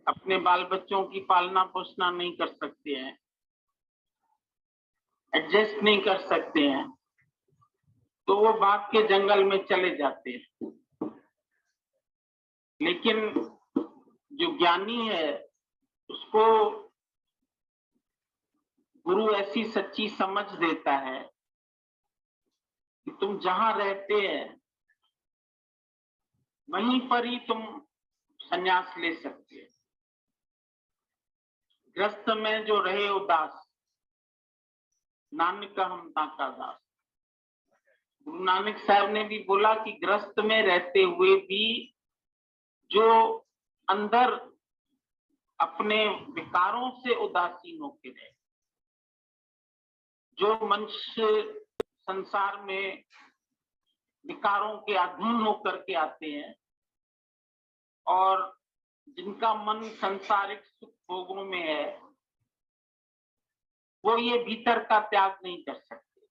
अपने बाल बच्चों की पालना पोषणा नहीं कर सकते हैं, एडजस्ट नहीं कर सकते हैं, तो वो बाघ के जंगल में चले जाते हैं। लेकिन जो ज्ञानी है उसको गुरु ऐसी सच्ची समझ देता है कि तुम जहां रहते हैं वहीं पर ही तुम संन्यास ले सकते हैं। ग्रस्त में जो रहे उदास, नानक हम ताका दास। गुरु नानक साहब ने भी बोला कि ग्रस्त में रहते हुए भी जो अंदर अपने विकारों से उदासीन होके रहे, जो मनुष्य संसार में विकारों के अधीन होकर के आते हैं और जिनका मन सांसारिक सुख भोगों में है, वो ये भीतर का त्याग नहीं कर सकते।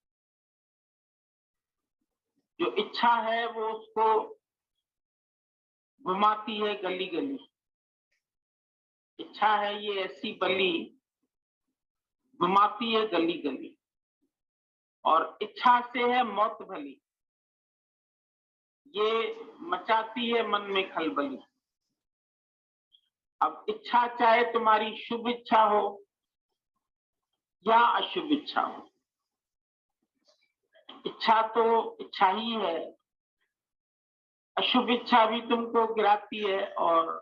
जो इच्छा है वो उसको घुमाती है गली गली। इच्छा है ये ऐसी बली, घुमाती है गली गली, और इच्छा से है मौत भली, ये मचाती है मन में खलबली। अब इच्छा चाहे तुम्हारी शुभ इच्छा हो या अशुभ इच्छा हो, इच्छा तो इच्छा ही है। अशुभ इच्छा भी तुमको गिराती है और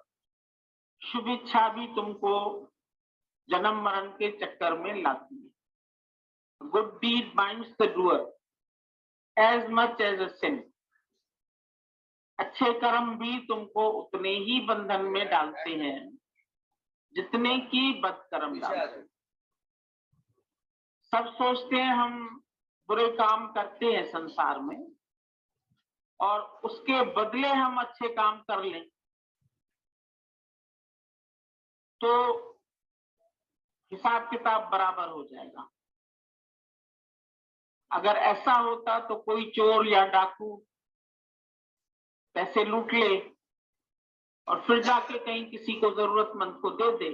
शुभ इच्छा भी तुमको जन्म मरण के चक्कर में लाती है। Good deed binds the doer as much as a sin. अच्छे कर्म भी तुमको उतने ही बंधन में डालते हैं जितने की बदकर्म डालते हैं। सब सोचते हैं हम बुरे काम करते हैं संसार में और उसके बदले हम अच्छे काम कर लें तो हिसाब किताब बराबर हो जाएगा। अगर ऐसा होता तो कोई चोर या डाकू पैसे लूट ले और फिर जाके कहीं किसी को जरूरतमंद को दे दे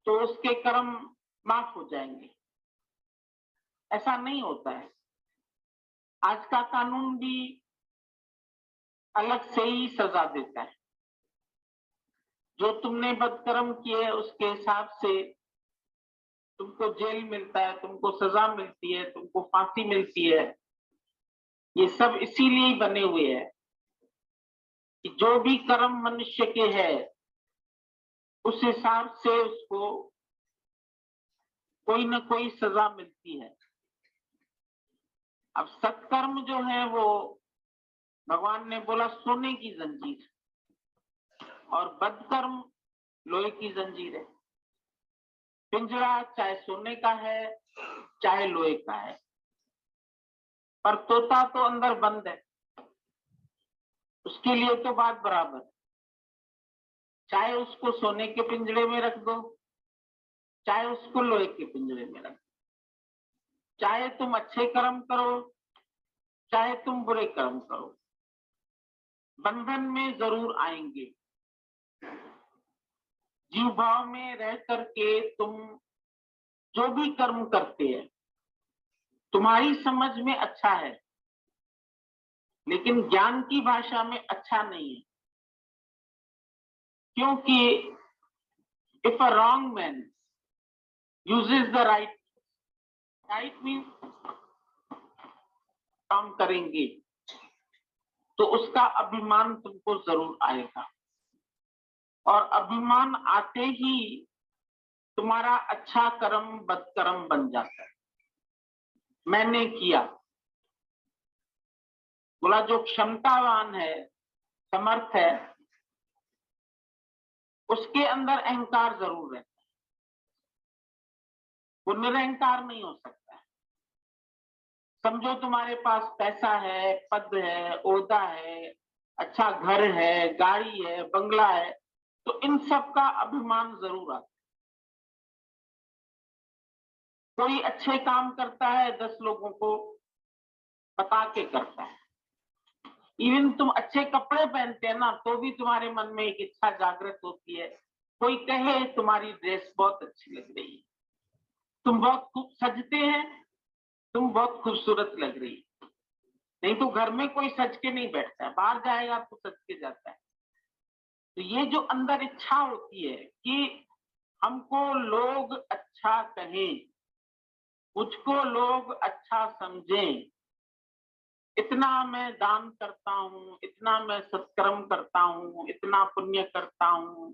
तो उसके कर्म माफ हो जाएंगे। ऐसा नहीं होता है। आज का कानून भी अलग से ही सजा देता है। जो तुमने बदकर्म किए उसके हिसाब से तुमको जेल मिलता है, तुमको सजा मिलती है, तुमको फांसी मिलती है। ये सब इसीलिए ही बने हुए हैं कि जो भी कर्म मनुष्य के है उस हिसाब से उसको कोई ना कोई सजा मिलती है। अब सत्कर्म जो है वो भगवान ने बोला सोने की जंजीर, और बदकर्म लोहे की जंजीर है। पिंजरा चाहे सोने का है चाहे लोहे का है, पर तोता तो अंदर बंद है, उसके लिए तो बात बराबर। चाहे उसको सोने के पिंजरे में रख दो, चाहे उसको लोहे के पिंजरे में रख दो, चाहे तुम अच्छे कर्म करो चाहे तुम बुरे कर्म करो, बंधन में जरूर आएंगे। जीव भाव में रह करके तुम जो भी कर्म करते हैं तुम्हारी समझ में अच्छा है, लेकिन ज्ञान की भाषा में अच्छा नहीं है। क्योंकि if a wrong man uses the right, right means काम करेंगे तो उसका अभिमान तुमको जरूर आएगा, और अभिमान आते ही तुम्हारा अच्छा कर्म बदकर्म बन जाता है। मैंने किया, बोला जो क्षमतावान है, समर्थ है, उसके अंदर अहंकार जरूर रहता है, वो निरहंकार नहीं हो सकता है। समझो तुम्हारे पास पैसा है, पद है, ओहदा है, अच्छा घर है, गाड़ी है, बंगला है, तो इन सब का अभिमान जरूर आता है। कोई अच्छे काम करता है 10 लोगों को बता के करता है, इवन तुम अच्छे कपड़े पहनते हैं ना, तो भी तुम्हारे मन में एक इच्छा जागृत होती है, कोई कहे तुम्हारी ड्रेस बहुत अच्छी लग रही है, तुम बहुत खूब सजते हैं, तुम बहुत खूबसूरत लग रही है। नहीं तो घर में कोई सज के नहीं बैठता है, बाहर जाएगा तो सज के जाता है। तो ये जो अंदर इच्छा होती है कि हमको लोग अच्छा कहें, मुझको लोग अच्छा समझें, इतना मैं दान करता हूँ, इतना मैं सत्कर्म करता हूँ, इतना पुण्य करता हूँ,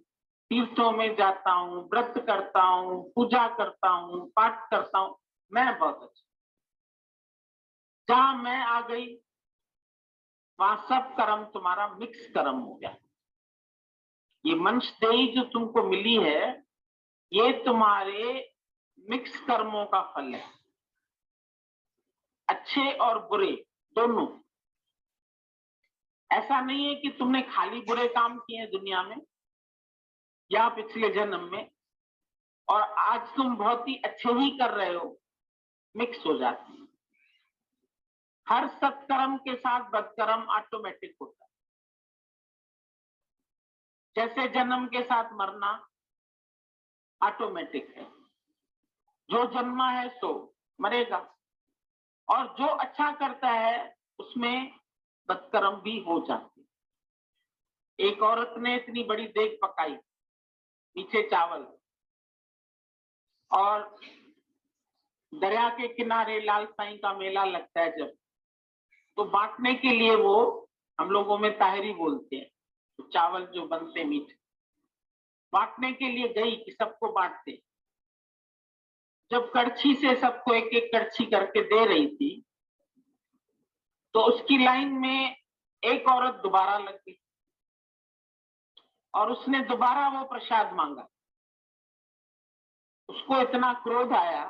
तीर्थों में जाता हूँ, व्रत करता हूँ, पूजा करता हूँ, पाठ करता हूँ, मैं बहुत अच्छा। जहां मैं आ गई वहां सब कर्म तुम्हारा मिक्स कर्म हो गया। ये मंशदेही जो तुमको मिली है, ये तुम्हारे मिक्स कर्मों का फल है, अच्छे और बुरे दोनों। ऐसा नहीं है कि तुमने खाली बुरे काम किए हैं दुनिया में या पिछले जन्म में, और आज तुम बहुत ही अच्छे ही कर रहे हो, मिक्स हो जाती है। हर सत्कर्म के साथ बदकर्म ऑटोमेटिक होता है। जैसे जन्म के साथ मरना ऑटोमेटिक है, जो जन्मा है सो मरेगा, और जो अच्छा करता है उसमें बदकर्म भी हो जाती है। एक औरत ने इतनी बड़ी देग पकाई, नीचे चावल, और दरिया के किनारे लाल साईं का मेला लगता है जब, तो बांटने के लिए वो, हम लोगों में ताहरी बोलते हैं, तो चावल जो बनते मीठे, बांटने के लिए गई कि सबको बांटते। जब कड़छी से सबको एक एक कड़छी करके दे रही थी, तो उसकी लाइन में एक औरत दोबारा लग गई और उसने दोबारा वो प्रसाद मांगा। उसको इतना क्रोध आया,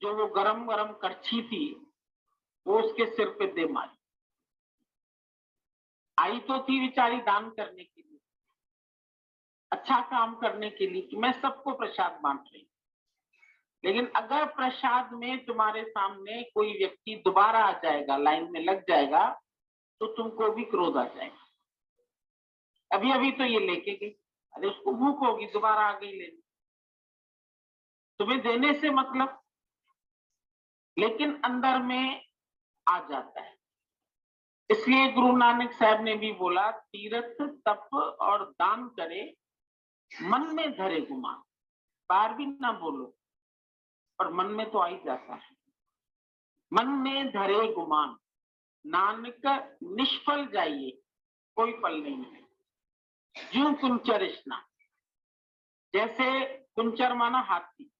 जो वो गरम गरम कड़छी थी वो उसके सिर पे दे मारी। आई तो थी बेचारी दान करने के लिए, अच्छा काम करने के लिए, कि मैं सबको प्रसाद बांट रही हूं। लेकिन अगर प्रसाद में तुम्हारे सामने कोई व्यक्ति दोबारा आ जाएगा, लाइन में लग जाएगा, तो तुमको भी क्रोध आ जाएगा। अभी अभी तो ये लेके गई, अरे उसको भूख होगी, दोबारा आ गई लेने, तुम्हें देने से मतलब, लेकिन अंदर में आ जाता है। इसलिए गुरु नानक साहब ने भी बोला, तीर्थ तप और दान करे, मन में धरे गुमान। बाहर भी ना बोलो, पर मन में तो आ ही जाता है। मन में धरे गुमान, नानक निष्फल जाइए, कोई फल नहीं है। ज्यों कुंचर स्नान, जैसे कुंचर माना हाथी,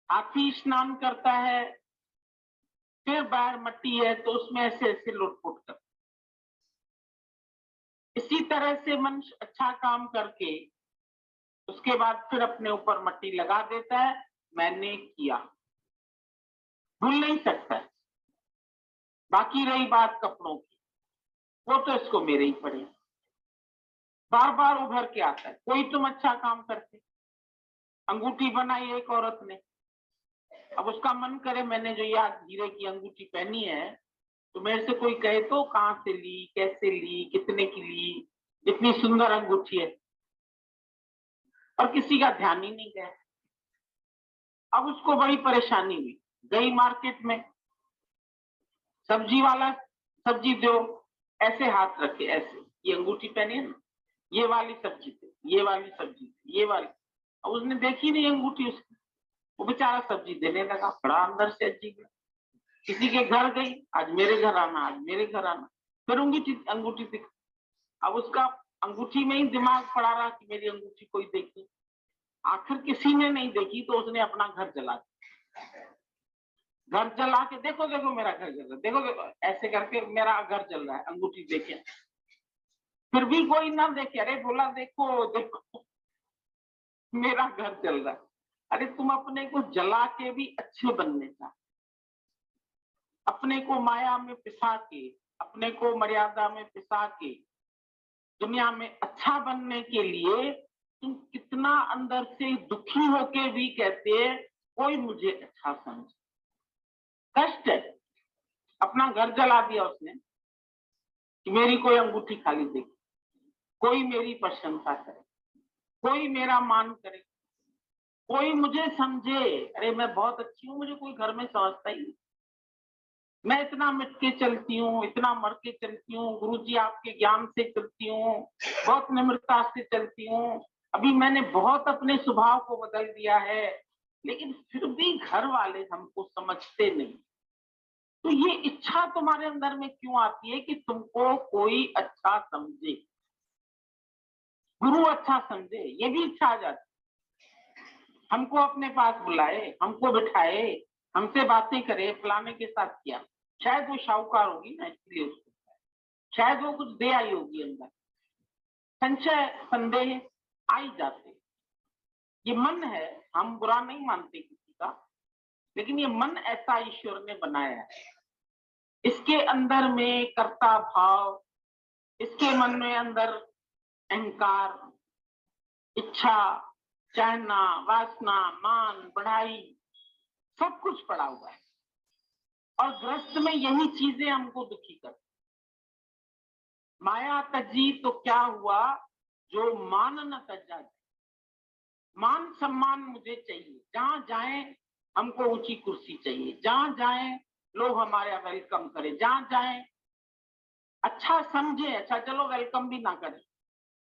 हाथी स्नान करता है, फिर बाहर मट्टी है तो उसमें ऐसे ऐसे लुटपुट कर। इसी तरह से मनुष्य अच्छा काम करके उसके बाद फिर अपने ऊपर मट्टी लगा देता है, मैंने किया, भूल नहीं सकता है। बाकी रही बात कपड़ों की, वो तो इसको मेरे ही पड़े, बार बार उभर के आता है। कोई तुम अच्छा काम करते, अंगूठी बनाई एक औरत ने, अब उसका मन करे मैंने जो याद हीरे की अंगूठी पहनी है, तो मेरे से कोई कहे तो कहां से ली, कैसे ली, कितने की ली, इतनी सुंदर अंगूठी है, और किसी का ध्यान ही नहीं गया। अब उसको बड़ी परेशानी हुई, गई मार्केट में, सब्जी वाला सब्जी दो, ऐसे हाथ रखे, ऐसे, ये अंगूठी पहनी है ना, ये वाली सब्जी दे, ये वाली सब्जी दे, ये वाली। अब उसने देखी नहीं अंगूठी उसकी, वो बेचारा सब्जी देने लगा, बड़ा अंदर से अजीब। किसी के घर गई, आज मेरे घर आना, आज मेरे घर आना, फिर अंगूठी अंगूठी दिख। अब उसका अंगूठी में ही दिमाग पड़ा रहा कि मेरी अंगूठी कोई देखी। आखिर किसी ने नहीं देखी तो उसने अपना घर जला दिया। घर जला के, देखो देखो मेरा घर जल रहा है, देखो देखो, ऐसे करके मेरा घर जल रहा है, अंगूठी देखे। फिर भी कोई ना देखे, अरे बोला देखो देखो मेरा घर जल रहा है। अरे तुम अपने को जला के भी अच्छे बनने चाहते, अपने को माया में पिसा के, अपने को मर्यादा में पिसा के दुनिया में अच्छा बनने के लिए तुम कितना अंदर से दुखी होके भी कहते हैं कोई मुझे अच्छा समझे। कष्ट है, अपना घर जला दिया उसने, कि मेरी कोई अंगूठी खाली देखे, कोई मेरी प्रशंसा करे, कोई मेरा मान करे, कोई मुझे समझे। अरे मैं बहुत अच्छी हूं, मुझे कोई घर में समझता ही नहीं। मैं इतना मिट के चलती हूँ, इतना मर के चलती हूँ, गुरुजी आपके ज्ञान से चलती हूँ, बहुत निम्रता से चलती हूँ। अभी मैंने बहुत अपने स्वभाव को बदल दिया है, लेकिन फिर भी घर वाले हमको समझते नहीं। तो ये इच्छा तुम्हारे अंदर में क्यों आती है कि तुमको कोई अच्छा समझे, गुरु अच्छा समझे? ये भी इच्छा आ जाती, हमको अपने पास बुलाए, हमको बिठाए, हमसे बातें करे, फलाने के साथ किया। शायद वो शाहूकार होगी ना, इसलिए उसको, शायद वो कुछ दे आई होगी अंदर, संशय संदेह आई जाते। ये मन है, हम बुरा नहीं मानते किसी का, लेकिन ये मन ऐसा ईश्वर ने बनाया है। इसके अंदर में कर्ता भाव, इसके मन में अंदर अहंकार, इच्छा, चाहना, वासना, मान, बढ़ाई, सब कुछ पड़ा हुआ है। और ग्रस्त में यही चीजें हमको दुखी करती। माया तजी तो क्या हुआ, जो मान न तजा। मान सम्मान मुझे चाहिए, जहां जाए हमको ऊंची कुर्सी चाहिए, जहां जाए लोग हमारे वेलकम करें, जहां जाए अच्छा समझे। अच्छा चलो वेलकम भी ना करें,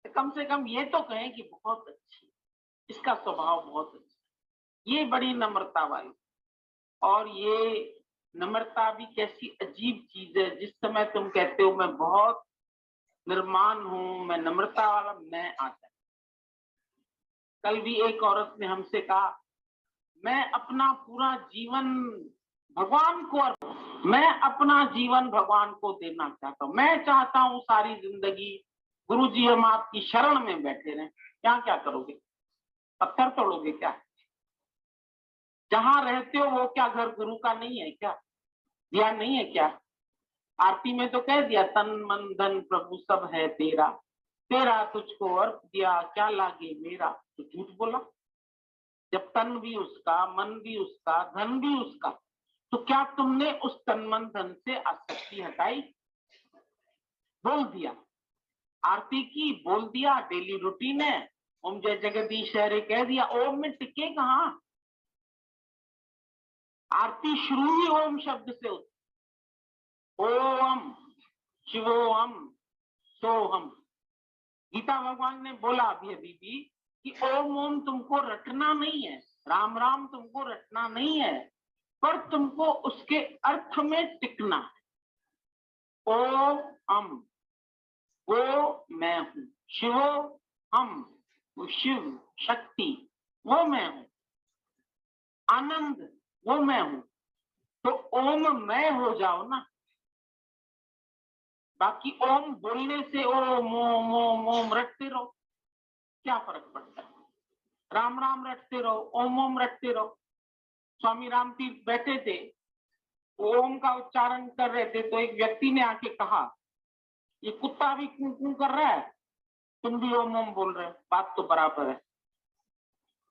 तो कम से कम ये तो कहें कि बहुत अच्छी, इसका स्वभाव बहुत अच्छा। ये बड़ी नम्रता वाली। और ये नम्रता भी कैसी अजीब चीज है। जिस समय तुम कहते हो मैं बहुत निर्माण हूं, मैं नम्रता वाला, मैं आता। कल भी एक औरत ने हमसे कहा, मैं अपना पूरा जीवन भगवान को, मैं अपना जीवन भगवान को देना चाहता हूं। मैं चाहता हूं सारी जिंदगी गुरुजी हम आपकी शरण में बैठे रहें। क्या करोगे? पत्थर तोड़ोगे क्या? जहां रहते हो वो क्या घर गुरु का नहीं है क्या? ध्यान नहीं है क्या? आरती में तो कह दिया, तन मन धन प्रभु सब है तेरा, तेरा तुझको अर्प दिया, क्या लागे मेरा। तो झूठ बोला। जब तन भी उसका, मन भी उसका, धन भी उसका, तो क्या तुमने उस तन मन धन से आसक्ति हटाई? बोल दिया, आरती की, बोल दिया, डेली रूटीन है, ओम जय जगदीश हरे कह दिया, ओम में टिके कहां? आरती शुरू ही ओम शब्द से होती। ओम शिवोहम सोहम। गीता भगवान ने बोला अभी भी कि ओम ओम तुमको रटना नहीं है, राम राम तुमको रटना नहीं है, पर तुमको उसके अर्थ में टिकना है। ओम वो मैं हूं, शिवो हम, वो शिव शक्ति, वो मैं हूं, आनंद वो मैं हूं। तो ओम मैं हो जाओ ना। बाकी ओम बोलने से ओम ओम ओम ओम रटते रहो, क्या फर्क पड़ता है? राम राम रटते रहो, ओम ओम रटते रहो। स्वामी राम तीर्थ बैठे थे, ओम का उच्चारण कर रहे थे, तो एक व्यक्ति ने आके कहा, ये कुत्ता भी कू कू कर रहा है, तुम भी ओम ओम बोल रहे हो, बात तो बराबर है।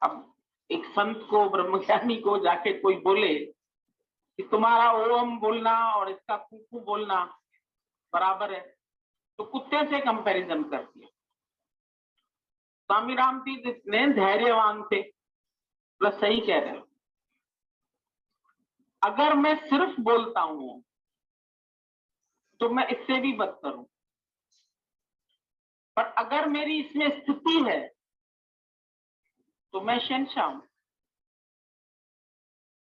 अब एक संत को, ब्रह्मज्ञानी को जाके कोई बोले कि तुम्हारा ओम बोलना और इसका कू कू बोलना बराबर है, तो कुत्ते से कंपैरिजन कर दिया। स्वामी राम तीर्थ इतने धैर्यवान थे, प्लस सही कह रहे हो। अगर मैं सिर्फ बोलता हूं तो मैं इससे भी बदतर हूं, पर अगर मेरी इसमें स्थिति है तो मैं शहंशाह हूं।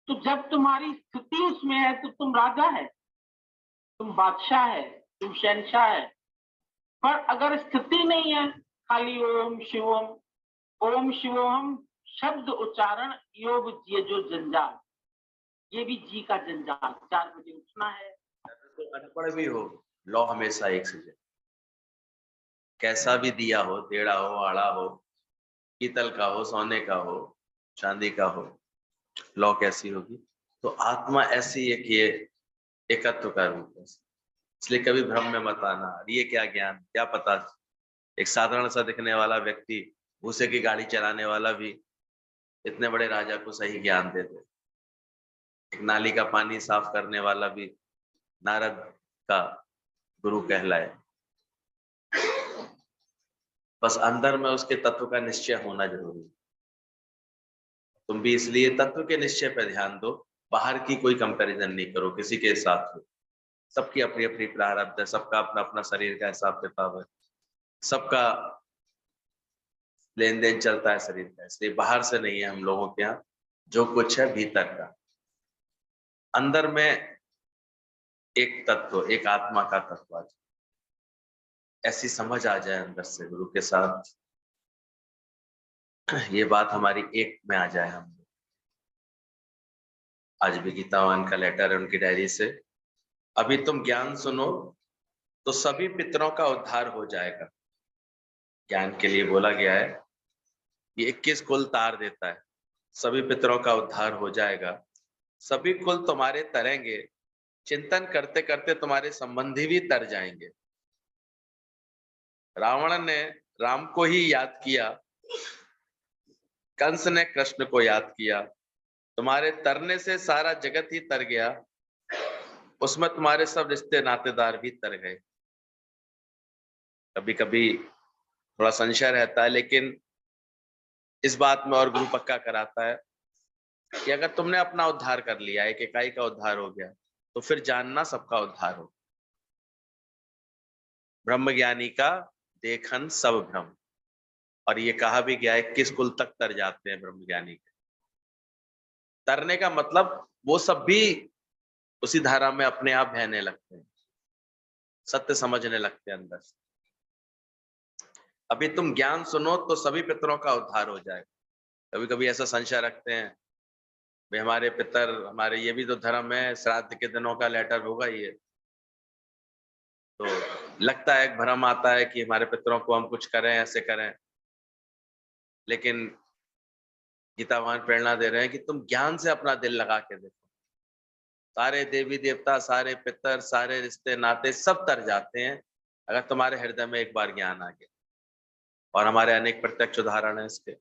तो जब तुम्हारी स्थिति उसमें है तो तुम राजा है, तुम बादशाह है, तुम शहंशाह है। पर अगर स्थिति नहीं है, खाली ओम शिवोम, ओम शिवोम शब्द उच्चारण, योग ये जो जंजाल, ये भी जी का जंजाल। 4 बजे उठना है। तो अनपढ़ भी हो, लौ हमेशा एक से जाए। कैसा भी दिया हो, टेढ़ा हो, आड़ा हो, पीतल का हो, सोने का हो, चांदी का हो, लौ कैसी होगी? तो आत्मा ऐसी है कि ये एकत्व का रूप है। इसलिए कभी भ्रम में मत आना, ये क्या ज्ञान, क्या पता। एक साधारण सा दिखने वाला व्यक्ति, भूसे की गाड़ी चलाने वाला भी इतने बड़े राजा को सही ज्ञान दे दे। एक नाली का पानी साफ करने वाला भी नारद का गुरु कहलाए। बस अंदर में उसके तत्व का निश्चय होना जरूरी है। तुम भी इसलिए तत्व के निश्चय पर ध्यान दो, बाहर की कोई कंपैरिजन नहीं करो किसी के साथ। सबकी अपनी अपनी प्रारब्ध है, सबका अपना अपना शरीर का हिसाब किताब है, सबका लेन देन चलता है शरीर का। इसलिए बाहर से नहीं है हम लोगों के यहाँ, जो कुछ है भीतर का। अंदर में एक तत्व, एक आत्मा का तत्व आ जाए, ऐसी समझ आ जाए अंदर से गुरु के साथ, ये बात हमारी एक में आ जाए। हम आज भी गीतावान का लेटर है उनकी डायरी से, अभी तुम ज्ञान सुनो तो सभी पितरों का उद्धार हो जाएगा। ज्ञान के लिए बोला गया है, ये 21 कुल तार देता है। सभी पितरों का उद्धार हो जाएगा, सभी कुल तुम्हारे तरेंगे, चिंतन करते करते तुम्हारे संबंधी भी तर जाएंगे। रावण ने राम को ही याद किया, कंस ने कृष्ण को याद किया। तुम्हारे तरने से सारा जगत ही तर गया, उसमें तुम्हारे सब रिश्ते नातेदार भी तर गए। कभी कभी थोड़ा संशय रहता है, लेकिन इस बात में और गुरु पक्का कराता है कि अगर तुमने अपना उद्धार कर लिया, एक इकाई का उद्धार हो गया, तो फिर जानना सबका उद्धार हो। ब्रह्म ज्ञानी का देखन सब भ्रम, और ये कहा भी गया है किस कुल तक तर जाते हैं ब्रह्म ज्ञानी के। तरने का मतलब वो सब भी उसी धारा में अपने आप बहने लगते हैं, सत्य समझने लगते हैं अंदर से। अभी तुम ज्ञान सुनो तो सभी पितरों का उद्धार हो जाएगा। कभी कभी ऐसा संशय रखते हैं, भाई हमारे पितर, हमारे ये भी तो धर्म है, श्राद्ध के दिनों का लेटर होगा ये, तो लगता है एक भ्रम आता है कि हमारे पितरों को हम कुछ करें, ऐसे करें। लेकिन गीतावान प्रेरणा दे रहे हैं कि तुम ज्ञान से अपना दिल लगा के देखो, सारे देवी देवता, सारे पितर, सारे रिश्ते नाते सब तर जाते हैं अगर तुम्हारे हृदय में एक बार ज्ञान आ गया। और हमारे अनेक प्रत्यक्ष उदाहरण है इसके।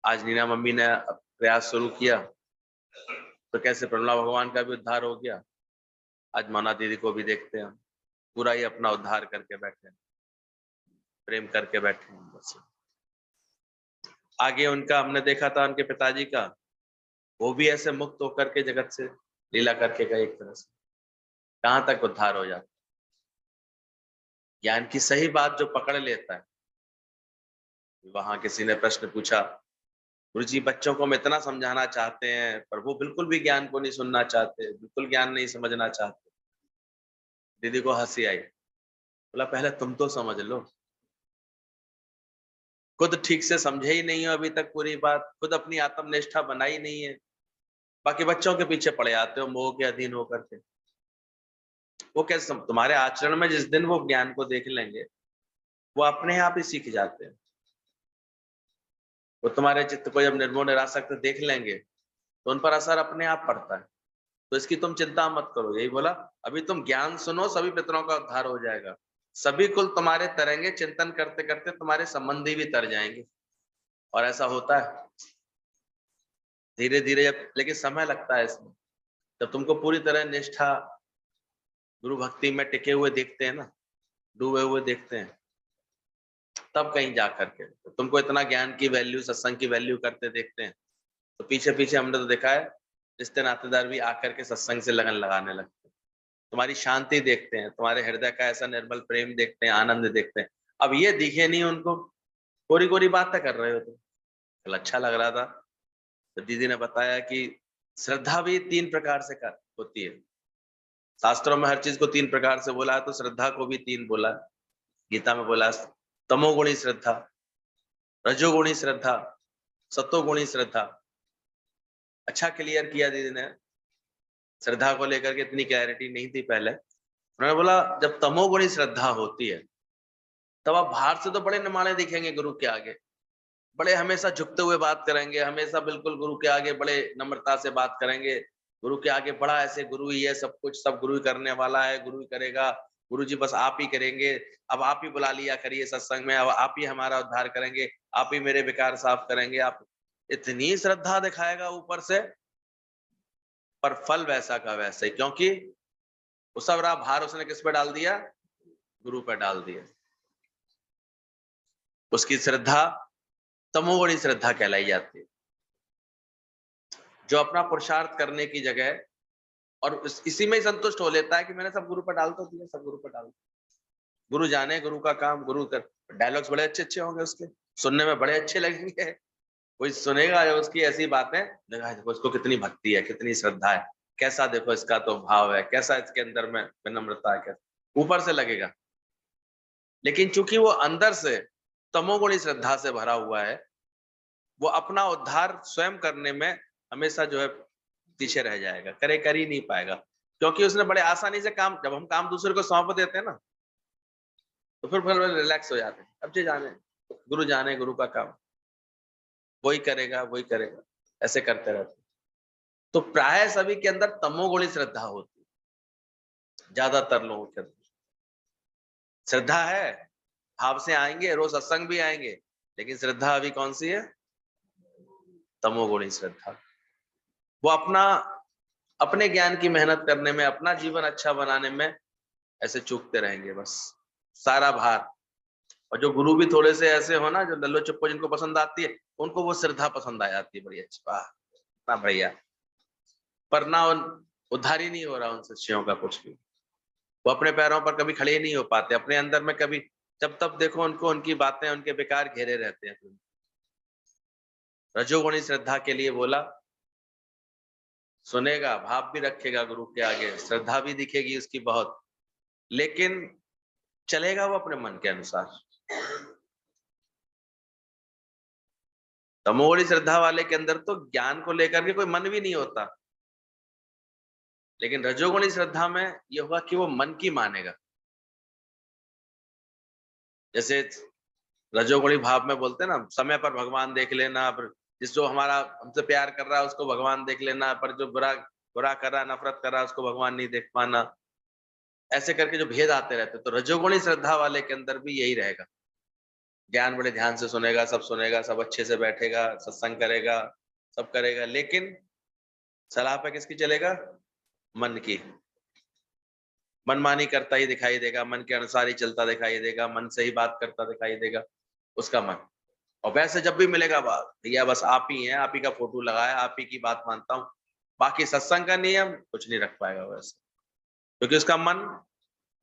आज नीना मम्मी ने प्रयास शुरू किया तो कैसे प्रभुला भगवान का भी उद्धार हो गया। आज माना दीदी को भी देखते हैं, पूरा ही अपना उद्धार करके बैठे, प्रेम करके बैठे हैं। बस आगे उनका हमने देखा था, उनके पिताजी का, वो भी ऐसे मुक्त होकर के जगत से लीला करके गए एक तरह से। कहाँ तक उद्धार हो जाता। ज्ञान की सही बात जो पकड़ लेता है। वहां किसी ने प्रश्न पूछा, गुरुजी बच्चों को हम इतना समझाना चाहते हैं पर वो बिल्कुल भी ज्ञान को नहीं सुनना चाहते, बिल्कुल ज्ञान नहीं समझना चाहते। दीदी को हंसी आई, बोला पहले तुम तो समझ लो, खुद ठीक से समझे ही नहीं हो अभी तक पूरी बात, खुद अपनी आत्मनिष्ठा बनाई नहीं है, बाकी बच्चों के पीछे पड़े आते हो मोह के अधीन होकर के। वो कैसे तुम्हारे आचरण में जिस दिन वो ज्ञान को देख लेंगे, वो अपने आप ही सीख जाते हैं। वो तुम्हारे चित्त को जब निर्मोह निरासक्त देख लेंगे तो उन पर असर अपने आप पड़ता है। तो इसकी तुम चिंता मत करो। यही बोला, अभी तुम ज्ञान सुनो, सभी पितरों का उद्धार हो जाएगा, सभी कुल तुम्हारे तरेंगे, चिंतन करते करते तुम्हारे संबंधी भी तर जाएंगे। और ऐसा होता है धीरे धीरे, जब लेकिन समय लगता है इसमें। जब तुमको पूरी तरह निष्ठा गुरु भक्ति में टिके हुए देखते हैं ना, डूबे हुए देखते हैं, तब कहीं जा करके तुमको इतना ज्ञान की वैल्यू, सत्संग की वैल्यू करते देखते हैं। तो पीछे पीछे हमने तो देखा है रिश्ते नातेदार भी आकर के सत्संग से लगन लगाने लगते हैं, तुम्हारी शांति देखते हैं, तुम्हारे हृदय का ऐसा निर्मल प्रेम देखते हैं, आनंद देखते हैं। अब ये दिखे नहीं उनको, कोरी कोरी बातें कर रहे हो तुम। कल अच्छा लग रहा था तो दीदी ने बताया कि श्रद्धा भी 3 प्रकार से होती है। शास्त्रों में हर चीज को 3 प्रकार से बोला है, तो श्रद्धा को भी 3 बोला है। गीता में बोला तमोगुणी श्रद्धा, रजोगुणी श्रद्धा, सतोगुणी श्रद्धा। अच्छा क्लियर किया दीदी ने। श्रद्धा को लेकर के इतनी क्लैरिटी नहीं थी पहले। उन्होंने बोला जब तमोगुणी श्रद्धा होती है तब आप बाहर से तो बड़े निमाणे दिखेंगे गुरु के आगे, बड़े हमेशा झुकते हुए बात करेंगे, हमेशा बिल्कुल गुरु के आगे बड़े नम्रता से बात करेंगे। गुरु के आगे बड़ा ऐसे गुरु ही है, सब कुछ सब गुरु ही करने वाला है, गुरु ही करेगा, गुरु जी बस आप ही करेंगे, अब आप ही बुला लिया करिए सत्संग में, अब आप ही हमारा उद्धार करेंगे, आप ही मेरे विकार साफ करेंगे। आप इतनी श्रद्धा दिखाएगा ऊपर से, पर फल वैसा का वैसे, क्योंकि वो सब रहा भार उसने किस पे डाल दिया? गुरु पे डाल दिया। उसकी श्रद्धा तमोगुणी श्रद्धा कहलाई जाती है, जो अपना पुरुषार्थ करने की जगह और इसी में ही संतुष्ट हो लेता है कि मैंने सब गुरु पर डाल तो दिया, सब गुरु पर डाल। गुरु जाने, गुरु का काम, गुरु कर। डायलॉग्स बड़े अच्छे अच्छे होंगे उसके, सुनने में बड़े अच्छे लगेंगे। कोई सुनेगा जो उसकी ऐसी बातें, देखो इसको कितनी भक्ति है, कितनी श्रद्धा है, कैसा देखो इसका तो भाव है, कैसा इसके अंदर में विनम्रता है, कैसा ऊपर से लगेगा। लेकिन चूंकि वो अंदर से तमोगुणी श्रद्धा से भरा हुआ है, वो अपना उद्धार स्वयं करने में हमेशा जो है पीछे रह जाएगा, कर ही नहीं पाएगा। क्योंकि उसने बड़े आसानी से काम, जब हम काम दूसरे को सौंप देते हैं ना, तो फिर रिलैक्स हो जाते हैं। अब जो जाने, गुरु जाने, गुरु का काम वही करेगा, वही करेगा, ऐसे करते रहते। तो प्राय सभी के अंदर तमोगुणी श्रद्धा होती है, ज्यादातर लोगों के अंदर श्रद्धा है, भाव से आएंगे, रोज सत्संग भी आएंगे, लेकिन श्रद्धा अभी कौन सी है? तमोगुणी श्रद्धा। वो अपने ज्ञान की मेहनत करने में, अपना जीवन अच्छा बनाने में ऐसे चूकते रहेंगे बस, सारा भार। और जो गुरु भी थोड़े से ऐसे हो ना, जो लल्लो चुप्पो जिनको पसंद आती है, उनको वो श्रद्धा पसंद आ जाती है, बड़ी अच्छी, वाह ना भैया। पर ना उद्धार ही नहीं हो रहा उन शिष्यों का कुछ भी। वो अपने पैरों पर कभी खड़े ही नहीं हो पाते, अपने अंदर में कभी, जब तब देखो उनको, उनकी बातें, उनके बेकार घेरे रहते हैं। रजोगुणी श्रद्धा के लिए बोला, सुनेगा, भाव भी रखेगा गुरु के आगे, श्रद्धा भी दिखेगी उसकी बहुत, लेकिन चलेगा वो अपने मन के अनुसार। तमोगुणी श्रद्धा वाले के अंदर तो ज्ञान को लेकर के कोई मन भी नहीं होता, लेकिन रजोगुणी श्रद्धा में यह होगा कि वो मन की मानेगा। जैसे रजोगुणी भाव में बोलते हैं ना, समय पर भगवान देख लेना, जिस जो हमारा हमसे प्यार कर रहा है उसको भगवान देख लेना, पर जो बुरा कर रहा है, नफरत कर रहा है, उसको भगवान नहीं देख पाना। ऐसे करके जो भेद आते रहते, तो रजोगुणी श्रद्धा वाले के अंदर भी यही रहेगा। ज्ञान बड़े ध्यान से सुनेगा, सब अच्छे से बैठेगा, सत्संग करेगा, सब करेगा, लेकिन सलाह पे किसकी चलेगा? मन की। मनमानी करता ही दिखाई देगा, मन के अनुसार ही चलता दिखाई देगा, मन से ही बात करता दिखाई देगा उसका मन। और वैसे जब भी मिलेगा, भैया बस आप ही हैं, आप ही का फोटो लगाया, आप ही की बात मानता हूँ, बाकी सत्संग का नियम कुछ नहीं रख पाएगा वैसे, क्योंकि उसका मन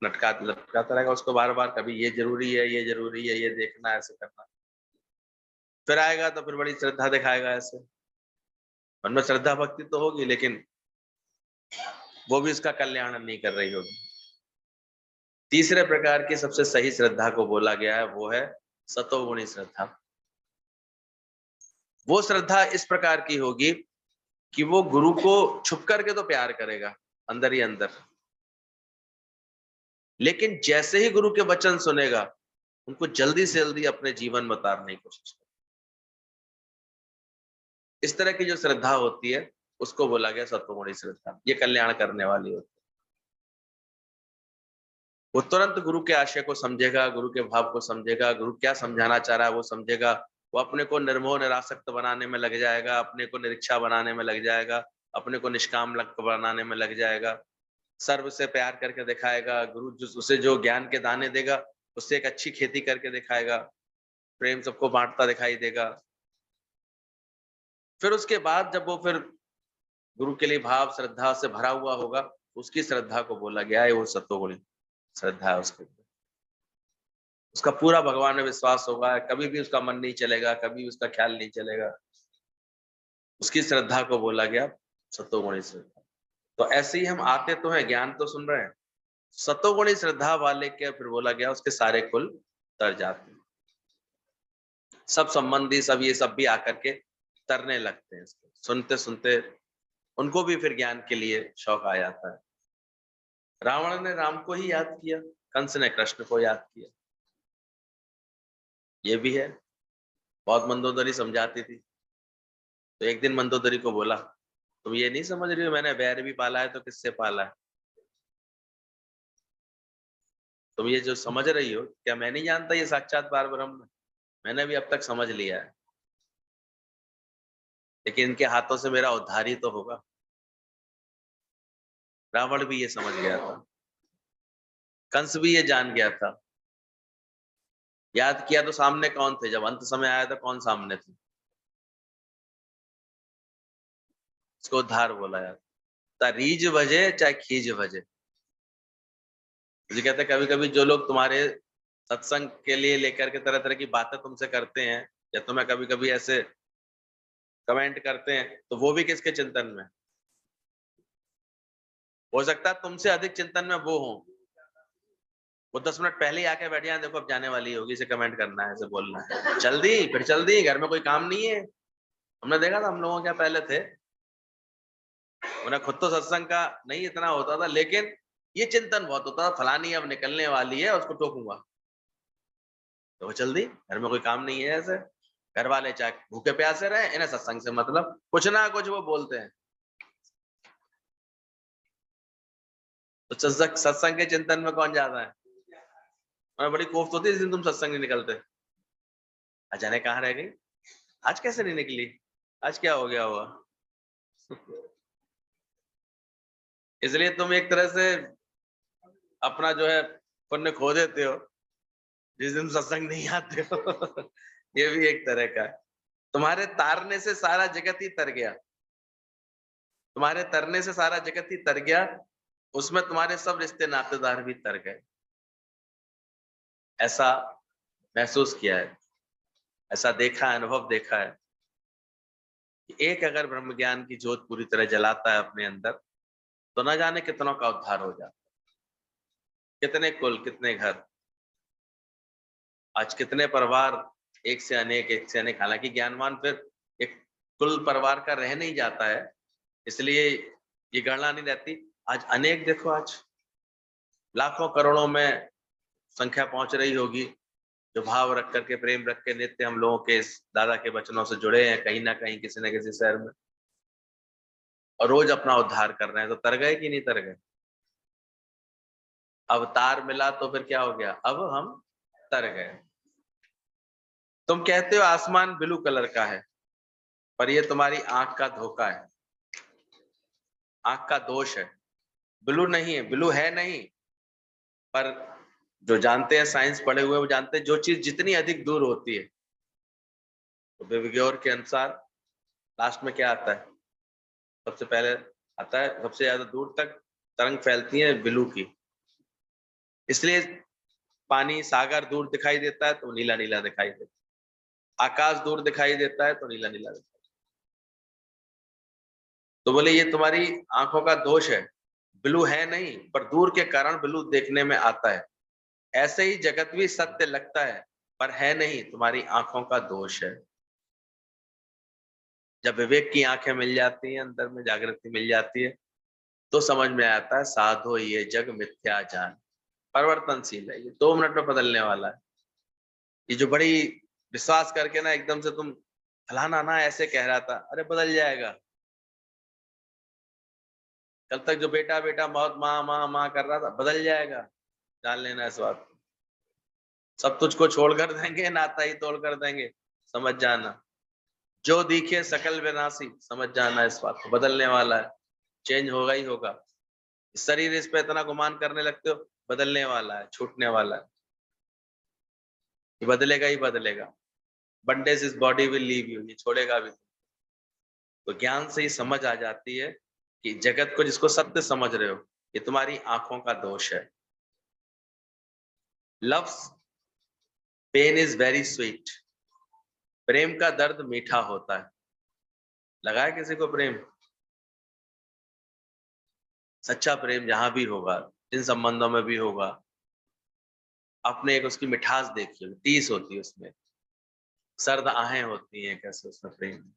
लटकाता रहेगा उसको बार बार, कभी ये जरूरी है, ये जरूरी है, ये देखना, ऐसे करना। फिर आएगा तो फिर बड़ी श्रद्धा दिखाएगा ऐसे, उनमें श्रद्धा भक्ति तो होगी, लेकिन वो भी उसका कल्याण नहीं कर रही होगी। तीसरे प्रकार की सबसे सही श्रद्धा को बोला गया है, वो है सतोगुणी श्रद्धा। वो श्रद्धा इस प्रकार की होगी कि वो गुरु को छुप करके तो प्यार करेगा अंदर ही अंदर, लेकिन जैसे ही गुरु के वचन सुनेगा, उनको जल्दी से जल्दी अपने जीवन में उतारने की कोशिश करेगा। इस तरह की जो श्रद्धा होती है, उसको बोला गया सतोगुणी श्रद्धा। ये कल्याण करने वाली होती है। वो तुरंत गुरु के आशय को समझेगा, गुरु के भाव को समझेगा, गुरु क्या समझाना चाह रहा है वो समझेगा। वो अपने को निर्मोह निरासक्त बनाने में लग जाएगा, अपने को निरीक्षा बनाने में लग जाएगा, अपने को निष्काम बनाने में लग जाएगा, सर्व से प्यार करके दिखाएगा। गुरु उसे जो ज्ञान के दाने देगा, उससे एक अच्छी खेती करके दिखाएगा, प्रेम सबको बांटता दिखाई देगा। फिर उसके बाद जब वो फिर गुरु के लिए भाव श्रद्धा से भरा हुआ होगा, उसकी श्रद्धा को बोला गया है वो सतोगुणी श्रद्धा है। उसका पूरा भगवान में विश्वास होगा, कभी भी उसका मन नहीं चलेगा, कभी भी उसका ख्याल नहीं चलेगा, उसकी श्रद्धा को बोला गया सतोगुणी श्रद्धा। तो ऐसे ही हम आते तो हैं, ज्ञान तो सुन रहे हैं, सतोगुणी श्रद्धा वाले के फिर बोला गया उसके सारे कुल तर जाते हैं, सब संबंधी, सब ये सब भी आकर के तरने लगते हैं। सुनते सुनते उनको भी फिर ज्ञान के लिए शौक आ जाता है। रावण ने राम को ही याद किया, कंस ने कृष्ण को याद किया। ये भी है। बहुत मंदोदरी समझाती थी, तो एक दिन मंदोदरी को बोला, तुम ये नहीं समझ रही हो मैंने बैर भी पाला है तो किससे पाला है? तुम ये जो समझ रही हो, क्या मैं नहीं जानता ये साक्षात पार ब्रह्म है? मैंने भी अब तक समझ लिया है, लेकिन इनके हाथों से मेरा उद्धार ही तो होगा। रावण भी ये समझ गया था। कंस भी ये जान गया था। याद किया तो सामने कौन थे, जब अंत समय आया था कौन सामने थे? इसको उद्धार बोला जाता। रीझ भजे चाहे खींच भजे। मुझे कहते हैं कभी कभी जो लोग तुम्हारे सत्संग के लिए लेकर के तरह तरह की बातें तुमसे करते हैं, या तुम्हें कभी कभी ऐसे कमेंट करते हैं, तो वो भी किसके चिंतन में? हो सकता है तुमसे अधिक चिंतन में वो हो। वो 10 मिनट पहले ही आके बैठ जाए, देखो अब जाने वाली होगी, इसे कमेंट करना है, इसे बोलना है, चल दी, फिर चल दी, घर में कोई काम नहीं है। हमने देखा था, हम लोगों क्या पहले थे, उन्हें खुद तो सत्संग का नहीं इतना होता था, लेकिन ये चिंतन बहुत होता था, फलानी अब निकलने वाली है, उसको टोकूंगा। तो वो चल दी, घर में कोई काम नहीं है, ऐसे घर वाले चाहे भूखे प्यासे रहे, इन्हें सत्संग से मतलब, कुछ ना कुछ वो बोलते हैं। तो सत्संग के चिंतन में कौन जाता है? हमें बड़ी कोफ्त होती है जिस दिन तुम सत्संग नहीं निकलते। अचानक कहाँ रह गई, आज कैसे नहीं निकली, आज क्या हो गया हुआ? इसलिए तुम एक तरह से अपना जो है पुण्य खो देते हो जिस दिन सत्संग नहीं आते हो। ये भी एक तरह का है। तुम्हारे तारने से सारा जगत ही तर गया, तुम्हारे तरने से सारा जगत ही तर गया, उसमें तुम्हारे सब रिश्ते नातेदार भी तर गए। ऐसा महसूस किया है, ऐसा देखा है, अनुभव देखा है कि एक अगर ब्रह्म ज्ञान की ज्योत पूरी तरह जलाता है अपने अंदर, तो न जाने कितनों का उद्धार हो जाता है। कितने कुल, कितने घर, आज कितने परिवार, एक से अनेक, एक से अनेक। हालांकि ज्ञानवान फिर एक कुल परिवार का रह नहीं जाता है, इसलिए ये गणना नहीं रहती। आज अनेक देखो, आज लाखों करोड़ों में संख्या पहुंच रही होगी, जो भाव रख करके, प्रेम रख के नित्य हम लोगों के इस दादा के वचनों से जुड़े हैं, कहीं ना कहीं किसी न किसी शहर में, और रोज अपना उद्धार कर रहे हैं। तो तर गए कि नहीं तर गए? अवतार मिला तो फिर क्या हो गया, अब हम तर गए। तुम कहते हो आसमान ब्लू कलर का है, पर ये तुम्हारी आंख का धोखा है, आंख का दोष है। ब्लू नहीं है, ब्लू है नहीं, पर जो जानते हैं, साइंस पढ़े हुए, वो जानते हैं जो चीज जितनी अधिक दूर होती है, तो बेबिग्योर के अनुसार लास्ट में क्या आता है? सबसे पहले आता है सबसे ज्यादा दूर तक तरंग फैलती है ब्लू की। इसलिए पानी, सागर दूर दिखाई देता है तो नीला नीला दिखाई देता है, आकाश दूर दिखाई देता है तो नीला नीला दिखाई देता है। तो बोले ये तुम्हारी आंखों का दोष है, ब्लू है नहीं, पर दूर के कारण ब्लू देखने में आता है। ऐसे ही जगत भी सत्य लगता है, पर है नहीं, तुम्हारी आंखों का दोष है। जब विवेक की आंखें मिल जाती हैं, अंदर में जागृति मिल जाती है, तो समझ में आता है साधो ये जग मिथ्या जान, परिवर्तनशील है, ये 2 मिनट में बदलने वाला है। ये जो बड़ी विश्वास करके ना एकदम से तुम फलाना ना ऐसे कह रहा था, अरे बदल जाएगा। कल तक जो बेटा बेटा बहुत माँ माँ माँ कर रहा था, बदल जाएगा, जान लेना इस बात को। सब तुझको छोड़ कर देंगे, नाता ही तोड़ कर देंगे, समझ जाना। जो दिखे सकल विनाशी, समझ जाना इस बात को, बदलने वाला है, चेंज होगा ही होगा। शरीर इस पे इतना गुमान करने लगते हो, बदलने वाला है, छूटने वाला है, ये बदलेगा ही बदलेगा। One day this body will leave you, ये छोड़ेगा भी। तो ज्ञान से ही समझ आ जाती है कि जगत को जिसको सत्य समझ रहे हो, ये तुम्हारी आंखों का दोष है। Love's pain is very sweet, प्रेम का दर्द मीठा होता है। लगा है किसी को प्रेम? सच्चा प्रेम जहां भी होगा, जिन संबंधों में भी होगा, आपने एक उसकी मिठास देखी होगी, टीस होती है उसमें, सर्द आहें होती हैं, कैसे उसमें प्रेम,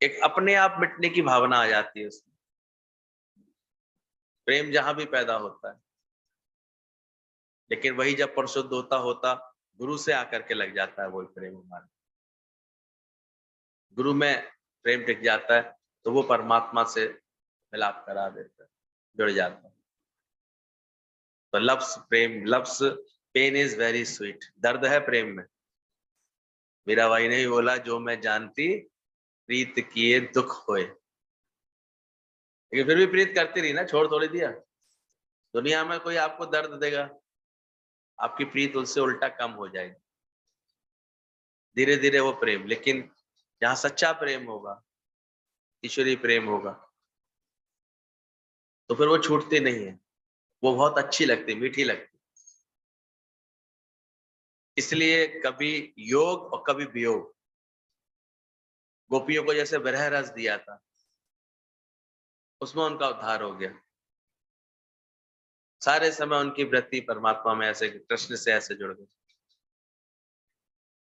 एक अपने आप मिटने की भावना आ जाती है उसमें। प्रेम जहां भी पैदा होता है, लेकिन वही जब परिशुद्ध होता होता गुरु से आकर के लग जाता है वही प्रेम हमारा, गुरु में प्रेम टिक जाता है, तो वो परमात्मा से मिलाप करा देता है, जुड़ जाता है। तो लफ्स प्रेम, लफ्स पेन इज वेरी स्वीट, दर्द है प्रेम में। मेरा भाई ने बोला जो मैं जानती प्रीत किए दुख होए, लेकिन फिर भी प्रीत करती रही ना, छोड़ थोड़ी दिया। दुनिया में कोई आपको दर्द देगा, आपकी प्रीत उससे उल्टा कम हो जाएगी, धीरे धीरे वो प्रेम। लेकिन जहाँ सच्चा प्रेम होगा, ईश्वरीय प्रेम होगा, तो फिर वो छूटती नहीं है, वो बहुत अच्छी लगती, मीठी लगती। इसलिए कभी योग और कभी वियोग। गोपियों को जैसे विरह रस दिया था, उसमें उनका उद्धार हो गया। सारे समय उनकी वृत्ति परमात्मा में ऐसे, कृष्ण से ऐसे जुड़ गई।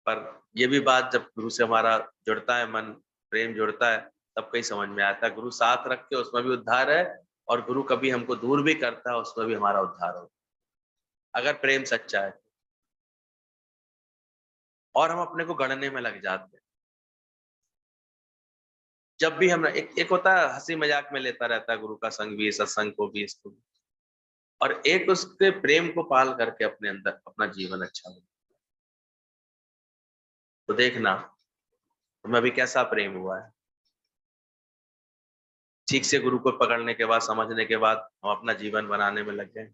पर ये भी बात जब गुरु से हमारा जुड़ता है, मन प्रेम जुड़ता है, तब कहीं समझ में आता है गुरु साथ रख के उसमें भी उद्धार है, और गुरु कभी हमको दूर भी करता है, उसमें भी हमारा उद्धार हो, अगर प्रेम सच्चा है। और हम अपने को गढ़ने में लग जाते हैं। जब भी हम एक होता है हंसी मजाक में लेता रहता है गुरु का संग भी, सत्संग को भी, इसको भी, और एक उसके प्रेम को पाल करके अपने अंदर अपना जीवन अच्छा हो। तो देखना तुम्हें अभी कैसा प्रेम हुआ है। ठीक से गुरु को पकड़ने के बाद, समझने के बाद हम अपना जीवन बनाने में लग गए।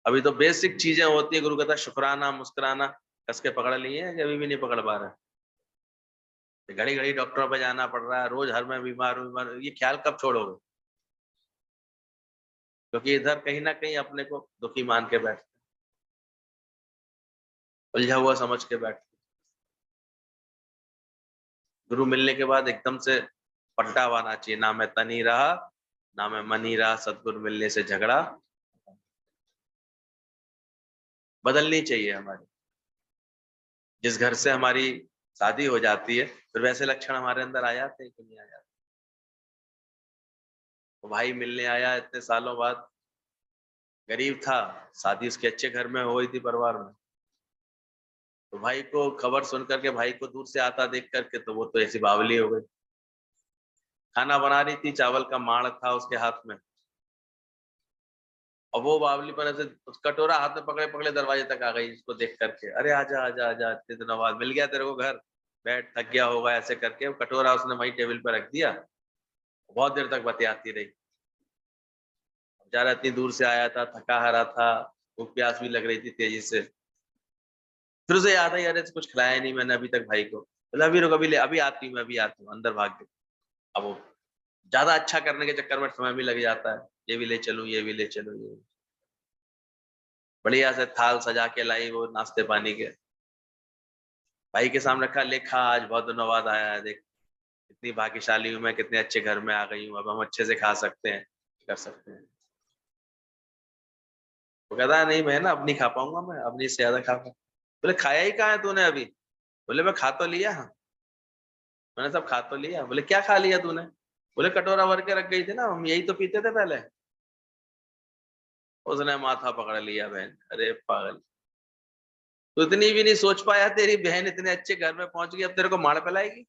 अभी तो बेसिक चीजें होती है, गुरु कहता है शुक्राना, मुस्कुराना, कस के पकड़ लिए हैं कि अभी भी नहीं पकड़ पा रहे? घड़ी घड़ी डॉक्टरों पे जाना पड़ रहा है, रोज हर मैं बीमार हूं, ये ख्याल कब छोड़ोगे? क्योंकि इधर कहीं ना कहीं अपने को दुखी मान के बैठते, उलझा हुआ समझ के बैठते। गुरु मिलने के बाद एकदम से पलटा आना चाहिए, ना मैं तन ही रहा, ना मैं मन ही रहा, सतगुरु मिलने से झगड़ा बदलनी चाहिए हमारी। जिस घर से हमारी शादी हो जाती है, फिर वैसे लक्षण हमारे अंदर आ जाते हैं कि नहीं आ जाते? वो भाई मिलने आया इतने सालों बाद, गरीब था, शादी उसके अच्छे घर में हो गई थी, परिवार में। तो भाई को खबर सुन करके, भाई को दूर से आता देख करके, तो वो तो ऐसी बावली हो गई। खाना बना रही थी, चावल का माड़ था उसके हाथ में, और वो बावली पर ऐसे कटोरा हाथ में पकड़े पकड़े दरवाजे तक आ गई इसको देख करके। अरे आजा आजा आजा, इतने दिनों बाद मिल गया तेरे को घर, बैठ, थक गया होगा, ऐसे करके वो कटोरा उसने वही टेबल पर रख दिया। बहुत देर तक बतियाती रही। बेचारा इतनी दूर से आया था, थका हारा था, भूख प्यास भी लग रही थी तेजी से। फिर उसे याद आई, अरे कुछ खिलाया नहीं मैंने अभी तक भाई को। बोला अभी रुक, अभी ले, अभी आती हूँ मैं, अभी आती हूँ। अंदर भाग गई। अब वो ज्यादा अच्छा करने के चक्कर में समय भी लग जाता है, ये भी ले चलूं, ये भी ले चलूं, ये बढ़िया से थाल सजा के लाई वो नाश्ते पानी के, भाई के सामने रखा, ले खा, आज बहुत दिनों बाद आया है, देख कितनी भाग्यशाली हूँ मैं, कितने अच्छे घर में आ गई हूँ, अब हम अच्छे से खा सकते हैं, कर सकते हैं। वो कहता है नहीं मैं ना अब नहीं खा पाऊंगा, मैं अब नहीं से ज्यादा खा पाऊंगा। बोले खाया ही कहाँ है तूने अभी? बोले मैं खा तो लिया, हाँ मैंने सब खा तो लिया। बोले क्या खा लिया तूने? बोले कटोरा भर के रख गई थी ना, हम यही तो पीते थे पहले। उसने माथा पकड़ लिया, बहन अरे पागल, तू इतनी भी नहीं सोच पाया, तेरी बहन इतने अच्छे घर में पहुंच गई, अब तेरे को मार पिलाएगी?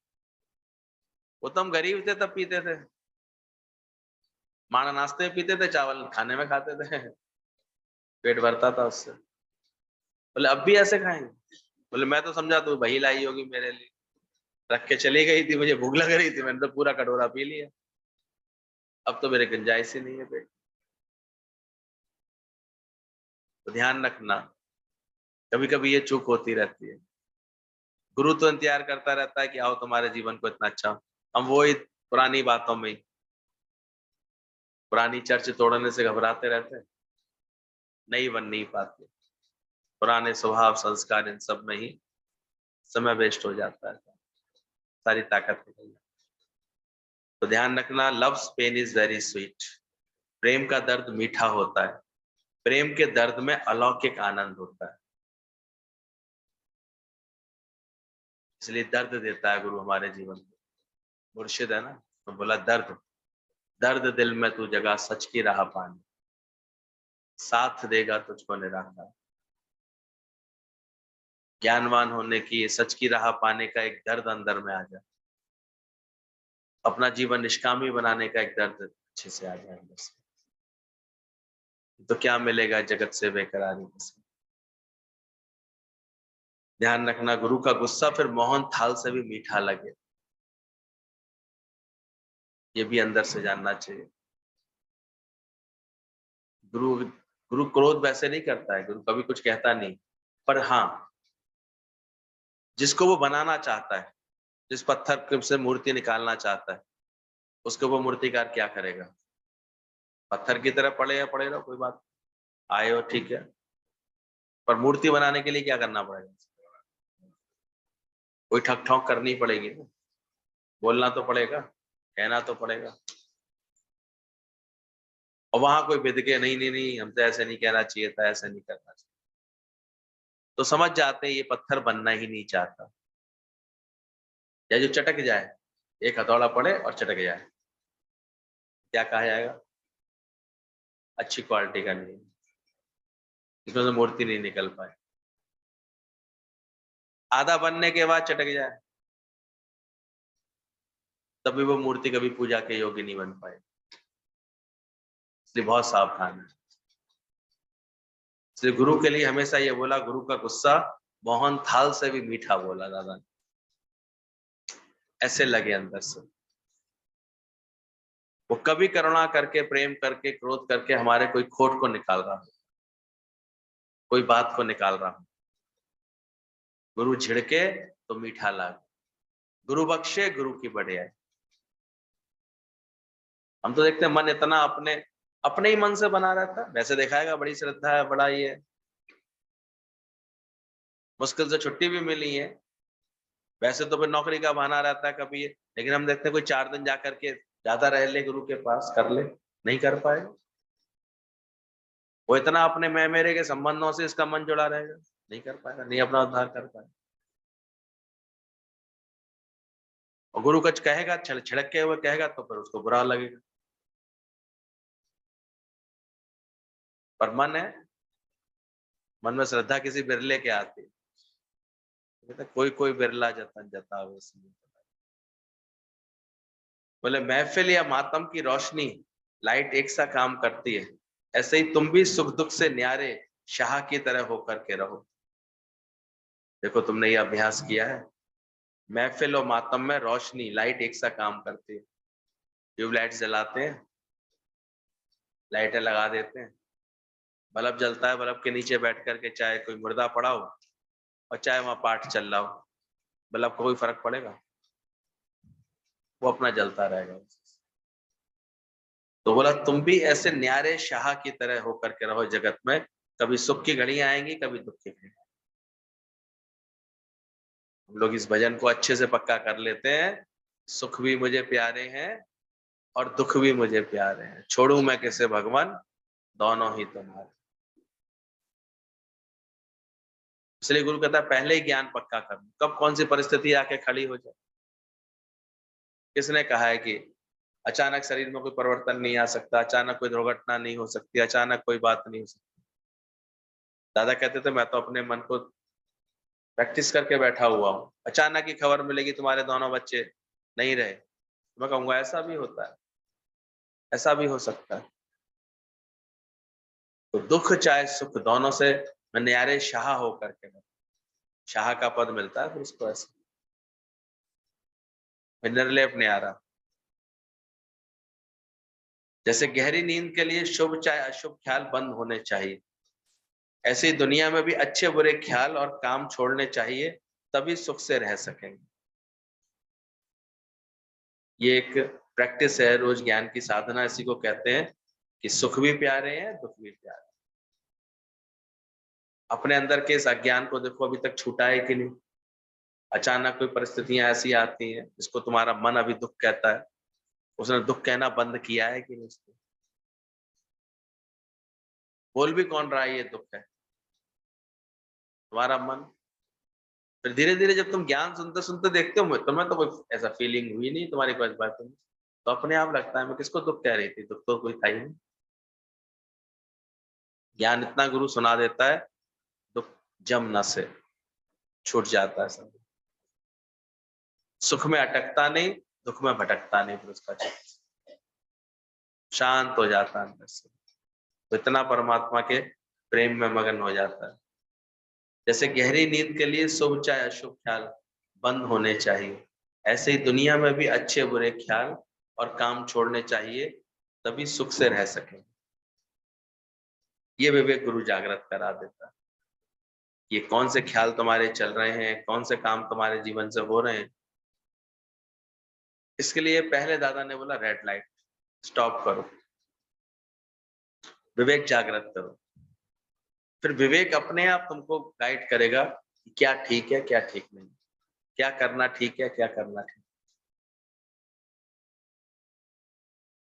वो तो हम गरीब थे तब पीते थे, माड़ा नाश्ते में पीते थे, चावल खाने में खाते थे, पेट भरता था उससे। बोले अब भी ऐसे खाएंगे? बोले मैं तो समझा तू वही लाई होगी मेरे लिए, रख के चली गई थी, मुझे भूख लग रही थी, मैंने तो पूरा कटोरा पी लिया, अब तो मेरे गुंजाइश ही नहीं है पेट। तो ध्यान रखना, कभी कभी ये चूक होती रहती है। गुरु तो इंतजार करता रहता है कि आओ तुम्हारे जीवन को इतना अच्छा, हम वो ही पुरानी बातों में, पुरानी चर्च तोड़ने से घबराते रहते हैं, नई बन नहीं पाते, पुराने स्वभाव संस्कार इन सब में ही समय वेस्ट हो जाता है, सारी ताकत निकल जाती है। तो ध्यान रखना, love's pain is very sweet, प्रेम का दर्द मीठा होता है, प्रेम के दर्द में अलौकिक आनंद होता है। इसलिए दर्द देता है गुरु हमारे जीवन में, मुर्शिद है ना, तो बोला दर्द, दर्द दिल में तू जगह सच की राह पानी, साथ देगा तुझको निराकार। ज्ञानवान होने की, सच की राह पाने का एक दर्द अंदर में आ जाए, अपना जीवन निष्कामी बनाने का एक दर्द अच्छे से आ जाए अंदर से, तो क्या मिलेगा जगत से बेकरारी बस। ध्यान रखना, गुरु का गुस्सा फिर मोहन थाल से भी मीठा लगे, ये भी अंदर से जानना चाहिए। गुरु गुरु क्रोध वैसे नहीं करता है, गुरु कभी कुछ कहता नहीं, पर हाँ जिसको वो बनाना चाहता है, जिस पत्थर से मूर्ति निकालना चाहता है, उसको वो मूर्तिकार क्या करेगा? पत्थर की तरह पड़े या पड़े रहो, कोई बात, आए हो ठीक है, पर मूर्ति बनाने के लिए क्या करना पड़ेगा? कोई ठक ठोक करनी पड़ेगी ना, बोलना तो पड़ेगा, कहना तो पड़ेगा। और वहां कोई बिद के नहीं नहीं नहीं हमसे ऐसे नहीं कहना चाहिए था, ऐसे नहीं करना चाहिए, तो समझ जाते हैं ये पत्थर बनना ही नहीं चाहता। या जो चटक जाए, एक हथौड़ा पड़े और चटक जाए, क्या कहा जाएगा? अच्छी क्वालिटी का नहीं, इसमें से मूर्ति नहीं निकल पाए। आधा बनने के बाद चटक जाए, तभी वो मूर्ति कभी पूजा के योग्य नहीं बन पाए। इसलिए बहुत सावधान है। इसलिए गुरु के लिए हमेशा ये बोला, गुरु का गुस्सा मोहन थाल से भी मीठा बोला दादा ने, ऐसे लगे अंदर से। वो कभी करुणा करके, प्रेम करके, क्रोध करके हमारे कोई खोट को निकाल रहा हो, कोई बात को निकाल रहा हो। गुरु झिड़के तो मीठा लागे, गुरु बख्शे गुरु की बढ़िया। हम तो देखते हैं मन इतना अपने ही मन से बना रहता है, वैसे दिखाएगा बड़ी श्रद्धा है, बड़ा ही है, मुश्किल से छुट्टी भी मिली है, वैसे तो फिर नौकरी का बहाना रहता है कभी ये, लेकिन हम देखते हैं कोई 4 दिन जाकर के ज्यादा रह ले गुरु के पास, कर ले, नहीं कर पाएगा। वो इतना अपने मैं मेरे के संबंधों से इसका मन जुड़ा रहेगा, नहीं कर पाएगा, नहीं अपना उद्धार कर पाएगा। और गुरु कुछ कहेगा, छिड़क के हुए कहेगा तो फिर उसको बुरा लगेगा। पर मन है, मन में श्रद्धा किसी बिरले के आती है, कोई कोई बिरला जतन जता बोले महफिल या मातम की रोशनी लाइट एक सा काम करती है, ऐसे ही तुम भी सुख दुख से न्यारे शाह की तरह होकर के रहो। देखो तुमने ये अभ्यास किया है, महफिल और मातम में रोशनी लाइट एक सा काम करती है। ट्यूबलाइट जलाते हैं, लाइटें लगा देते हैं, बल्ब जलता है, बल्ब के नीचे बैठ करके चाहे कोई मुर्दा पड़ा हो और चाहे वहां पाठ चल रहा हो, बल्ब को कोई फर्क पड़ेगा? वो अपना जलता रहेगा। तो बोला तुम भी ऐसे न्यारे शाह की तरह होकर के रहो जगत में, कभी सुख की घड़ियां आएंगी, कभी दुख की घड़ियां। हम लोग इस भजन को अच्छे से पक्का कर लेते हैं, सुख भी मुझे प्यारे हैं और दुख भी मुझे प्यारे हैं, छोड़ू मैं किसे भगवान, दोनों ही तुम्हारे। इसलिए गुरु कहता है पहले ही ज्ञान पक्का कर, कब कौन सी परिस्थिति आके खड़ी हो जाए। किसने कहा है कि अचानक शरीर में कोई परिवर्तन नहीं आ सकता, अचानक कोई दुर्घटना नहीं हो सकती, अचानक कोई बात नहीं हो सकती? दादा कहते थे मैं तो अपने मन को प्रैक्टिस करके बैठा हुआ हूँ, अचानक ही खबर मिलेगी तुम्हारे दोनों बच्चे नहीं रहे, तो मैं कहूंगा ऐसा भी होता है, ऐसा भी हो सकता है। तो दुख चाहे सुख दोनों से मैं न्यारे शाह होकर के, शाह का पद मिलता है फिर उसको, ऐसे निर्लेप न्यारा। जैसे गहरी नींद के लिए शुभ चाहे अशुभ ख्याल बंद होने चाहिए, ऐसे ही दुनिया में भी अच्छे बुरे ख्याल और काम छोड़ने चाहिए, तभी सुख से रह सकेंगे। ये एक प्रैक्टिस है, रोज ज्ञान की साधना, इसी को कहते हैं कि सुख भी प्यारे हैं, दुख भी प्यारे। अपने अंदर के इस अज्ञान को देखो, अभी तक छूटा है कि नहीं? अचानक कोई परिस्थितियां ऐसी आती हैं जिसको तुम्हारा मन अभी दुख कहता है, उसने दुख कहना बंद किया है कि नहीं? उसको बोल भी कौन रहा है ये दुख है? तुम्हारा मन। फिर धीरे धीरे जब तुम ज्ञान सुनते सुनते देखते हो, तुम्हें तो कोई ऐसा फीलिंग हुई नहीं तुम्हारी कुछ बात में, तो अपने आप लगता है मैं किसको दुख कह रही थी, दुख तो कोई था ही नहीं। ज्ञान इतना गुरु सुना देता है, दुख जम न से छूट जाता है सब, सुख में अटकता नहीं, दुख में भटकता नहीं, फिर उसका चित्त शांत हो जाता है अंदर से, तो इतना परमात्मा के प्रेम में मगन हो जाता है। जैसे गहरी नींद के लिए शुभ चाहे अशुभ ख्याल बंद होने चाहिए, ऐसे ही दुनिया में भी अच्छे बुरे ख्याल और काम छोड़ने चाहिए, तभी सुख से रह सके। ये विवेक गुरु जागृत करा देता है। ये कौन से ख्याल तुम्हारे चल रहे हैं, कौन से काम तुम्हारे जीवन से हो रहे हैं। इसके लिए पहले दादा ने बोला रेड लाइट स्टॉप करो, विवेक जागृत करो। फिर विवेक अपने आप तुमको गाइड करेगा कि क्या ठीक है क्या ठीक नहीं, क्या करना ठीक है क्या करना ठीक।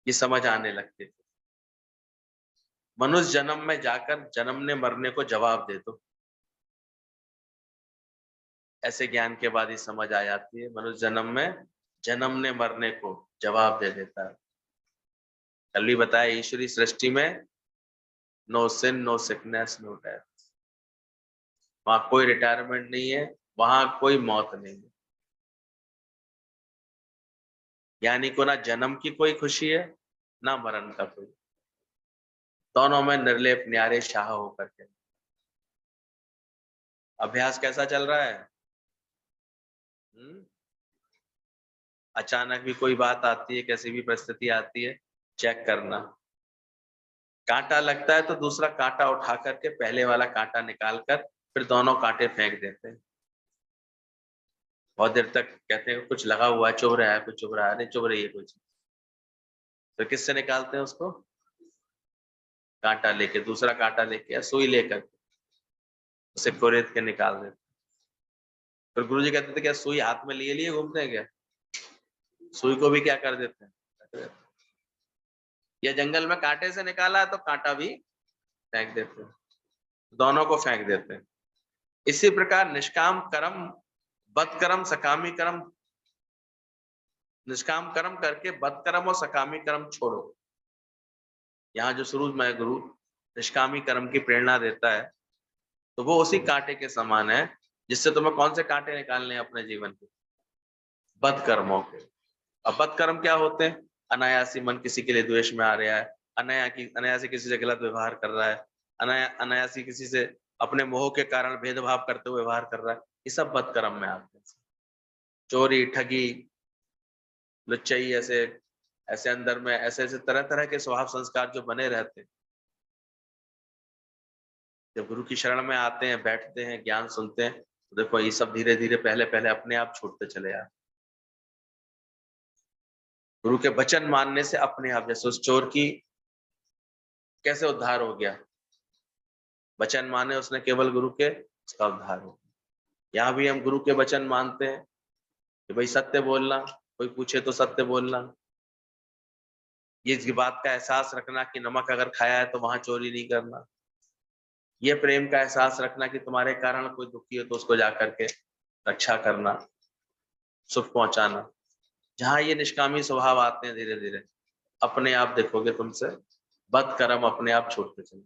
ये समझ आने लगते थे। मनुष्य जन्म में जाकर जन्मने मरने को जवाब दे दो, ऐसे ज्ञान के बाद ही समझ आ जाती है। मनुष्य जन्म में जन्मने मरने को जवाब दे देता है। कल भी बताया ईश्वरी सृष्टि में no sin no sickness no death, वहां कोई रिटायरमेंट नहीं है, वहां कोई मौत नहीं है। यानी को ना जन्म की कोई खुशी है ना मरण का कोई, दोनों में निर्लेप न्यारे शाह होकर के। अभ्यास कैसा चल रहा है? अचानक भी कोई बात आती है, कैसी भी परिस्थिति आती है, चेक करना। कांटा लगता है तो दूसरा कांटा उठा करके पहले वाला कांटा निकाल कर फिर दोनों कांटे फेंक देते हैं। बहुत देर तक कहते हैं कुछ लगा हुआ है, चुभ रहा है, कुछ चुभ रहा है, नहीं चुभ रही है कुछ, तो किससे निकालते हैं उसको? कांटा लेके, दूसरा कांटा लेके या सुई लेकर उसे कोरेद के निकाल देते। फिर गुरु जी कहते थे क्या सुई हाथ में लिए लिए घूमते हैं क्या? सुई को भी क्या कर देते हैं? या जंगल में कांटे से निकाला है तो कांटा भी फेंक देते हैं, दोनों को फेंक देते हैं। इसी प्रकार निष्काम कर्म, बद कर्म, सकामी कर्म, निष्काम कर्म करके बद कर्म और सकामी कर्म छोड़ो। यहाँ जो शुरू में गुरु निष्कामी कर्म की प्रेरणा देता है, तो वो उसी कांटे के समान है जिससे तुम्हें कौन से कांटे निकालने हैं अपने जीवन के? बद कर्मों के। अब बद कर्म क्या होते हैं? अनायासी मन किसी के लिए द्वेष में आ रहा है, अनायासी किसी से गलत व्यवहार कर रहा है, अनायासी किसी से अपने मोह के कारण भेदभाव करते हुए व्यवहार कर रहा है, ये सब बद कर्म में आते हैं। चोरी, ठगी, लुच्चाई, ऐसे ऐसे अंदर में ऐसे ऐसे तरह तरह के स्वभाव संस्कार जो बने रहते हैं, जब गुरु की शरण में आते हैं, बैठते हैं, ज्ञान सुनते हैं, तो देखो ये सब धीरे धीरे पहले पहले अपने आप छूटते चले आते। गुरु के वचन मानने से अपने आप, जैसे उस चोर की कैसे उद्धार हो गया, वचन माने उसने केवल गुरु के, उसका उद्धार हो गया। यहाँ भी हम गुरु के वचन मानते हैं कि भाई सत्य बोलना, कोई पूछे तो सत्य बोलना, ये बात का एहसास रखना कि नमक अगर खाया है तो वहां चोरी नहीं करना, ये प्रेम का एहसास रखना कि तुम्हारे कारण कोई दुखी हो तो उसको जाकर के रक्षा करना, सुख पहुंचाना। जहां ये निष्कामी स्वभाव आते हैं धीरे धीरे अपने आप देखोगे तुमसे बद कर्म अपने आप छूटते चले,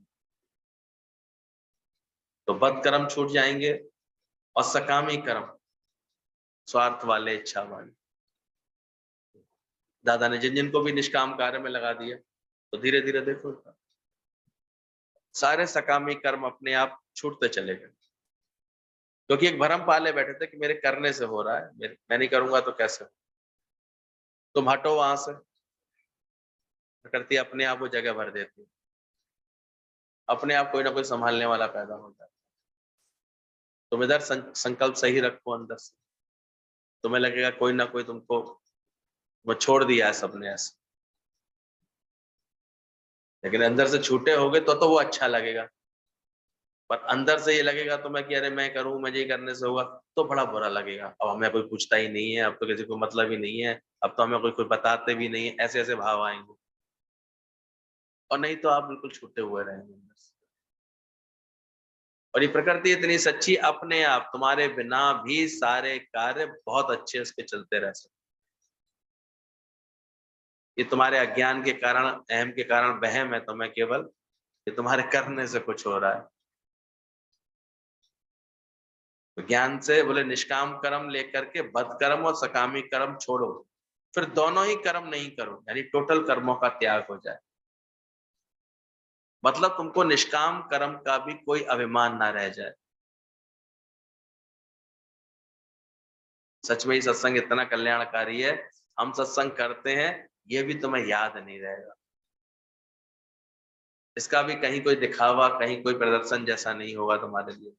तो बद कर्म छूट जाएंगे और सकामी कर्म, स्वार्थ वाले, इच्छा वाले, दादा ने जिन जिनको भी निष्काम कार्य में लगा दिया, तो धीरे धीरे देखो सारे सकामी कर्म अपने आप छूटते चले गए। क्योंकि एक भरम पाले बैठे थे कि मेरे करने से हो रहा है, मैं नहीं करूंगा तो कैसे? तुम हटो वहां से, प्रकृति अपने आप वो जगह भर देती है, अपने आप कोई ना कोई संभालने वाला पैदा होता है। तुम इधर संकल्प सही रखो, अंदर से तुम्हें लगेगा कोई ना कोई तुमको वो छोड़ दिया है सबने ऐसे, लेकिन अंदर से छूटे होगे तो वो अच्छा लगेगा। पर अंदर से ये लगेगा तुम्हें कि अरे मैं करूं, मुझे ही करने से होगा, तो बड़ा बुरा लगेगा। अब हमें कोई पूछता ही नहीं है, अब तो किसी को मतलब ही नहीं है, अब तो हमें कोई कोई बताते भी नहीं है, ऐसे ऐसे भाव आएंगे। और नहीं तो आप बिल्कुल छूटे हुए रहेंगे अंदर से। और ये प्रकृति इतनी सच्ची, अपने आप तुम्हारे बिना भी सारे कार्य बहुत अच्छे उसके चलते रह सकते। ये तुम्हारे अज्ञान के कारण, अहम के कारण वहम है तुम्हें केवल, ये तुम्हारे करने से कुछ हो रहा है। तो ज्ञान से बोले निष्काम कर्म लेकर के बद कर्म और सकामी कर्म छोड़ो, फिर दोनों ही कर्म नहीं करो, यानी टोटल कर्मों का त्याग हो जाए। मतलब तुमको निष्काम कर्म का भी कोई अभिमान ना रह जाए। सच में ही सत्संग इतना कल्याणकारी है, हम सत्संग करते हैं ये भी तुम्हें याद नहीं रहेगा। इसका भी कहीं कोई दिखावा, कहीं कोई प्रदर्शन जैसा नहीं होगा तुम्हारे लिए।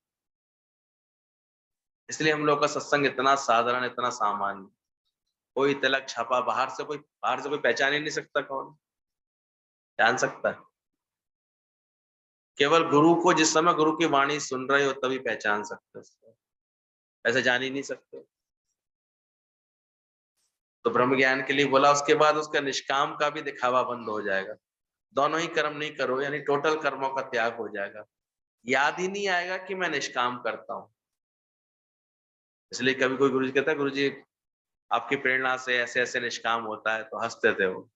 इसलिए हम लोग का सत्संग इतना साधारण, इतना सामान्य, कोई तिलक छापा, बाहर से कोई पहचान ही नहीं सकता। कौन जान सकता है? केवल गुरु को, जिस समय गुरु की वाणी सुन रहे हो तभी पहचान सकते हो, ऐसे जान ही नहीं सकते। तो ब्रह्म ज्ञान के लिए बोला, उसके बाद उसका निष्काम का भी दिखावा बंद हो जाएगा। दोनों ही कर्म नहीं करो, यानी टोटल कर्मों का त्याग हो जाएगा। याद ही नहीं आएगा कि मैं निष्काम करता हूं। इसलिए कभी कोई गुरु जी कहता है, गुरु जी आपकी प्रेरणा से ऐसे ऐसे निष्काम होता है, तो हंसते थे वो,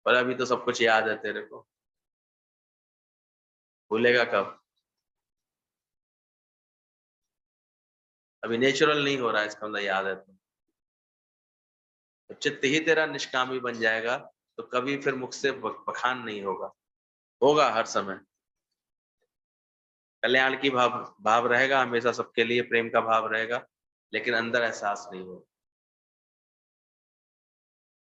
और अभी तो सब कुछ याद है तेरे को, भूलेगा कब? अभी नेचुरल नहीं हो रहा है, इसका मतलब याद है तो चित्त ही तेरा निष्कामी बन जाएगा, तो कभी फिर मुख से बखान नहीं होगा, होगा हर समय कल्याण की भाव रहेगा हमेशा, सबके लिए प्रेम का भाव रहेगा, लेकिन अंदर एहसास नहीं होगा।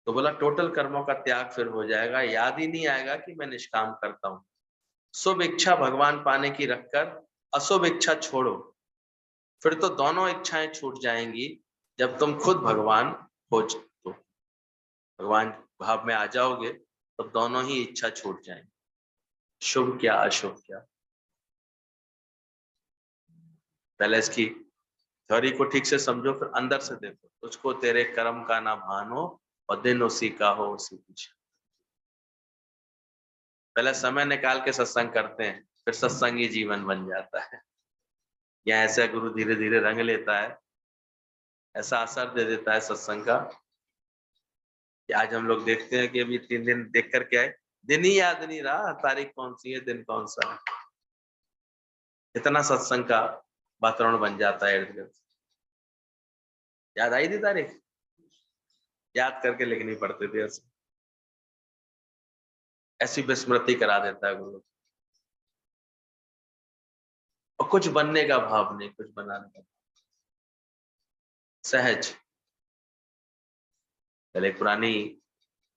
तो बोला टोटल कर्मों का त्याग फिर हो जाएगा, याद ही नहीं आएगा कि मैं निष्काम करता हूं। शुभ इच्छा भगवान पाने की रखकर अशुभ इच्छा छोड़ो, फिर तो दोनों इच्छाएं छूट जाएंगी जब तुम खुद भगवान हो तो। भगवान भाव में आ जाओगे तो दोनों ही इच्छा छूट जाएंगी, शुभ क्या अशुभ क्या। पहले इसकी थ्योरी को ठीक से समझो, फिर अंदर से देखो। तुझको तेरे कर्म का ना भानो और दिन उसी का हो उसी पीछे। पहले समय निकाल के सत्संग करते हैं, फिर सत्संगी जीवन बन जाता है। या ऐसा गुरु धीरे धीरे रंग लेता है, ऐसा असर दे देता है सत्संग का कि आज हम लोग देखते हैं कि अभी 3 दिन देख कर के आए, दिन ही याद नहीं रहा, तारीख कौन सी है, दिन कौन सा है। इतना सत्संग का वातावरण बन जाता है इर्द गिर्द। याद आई थी तारीख, याद करके लिखनी पड़ती थी, ऐसी विस्मृति करा देता है गुरु। और कुछ बनने का भाव नहीं, कुछ बनाने का, सहज। पहले पुरानी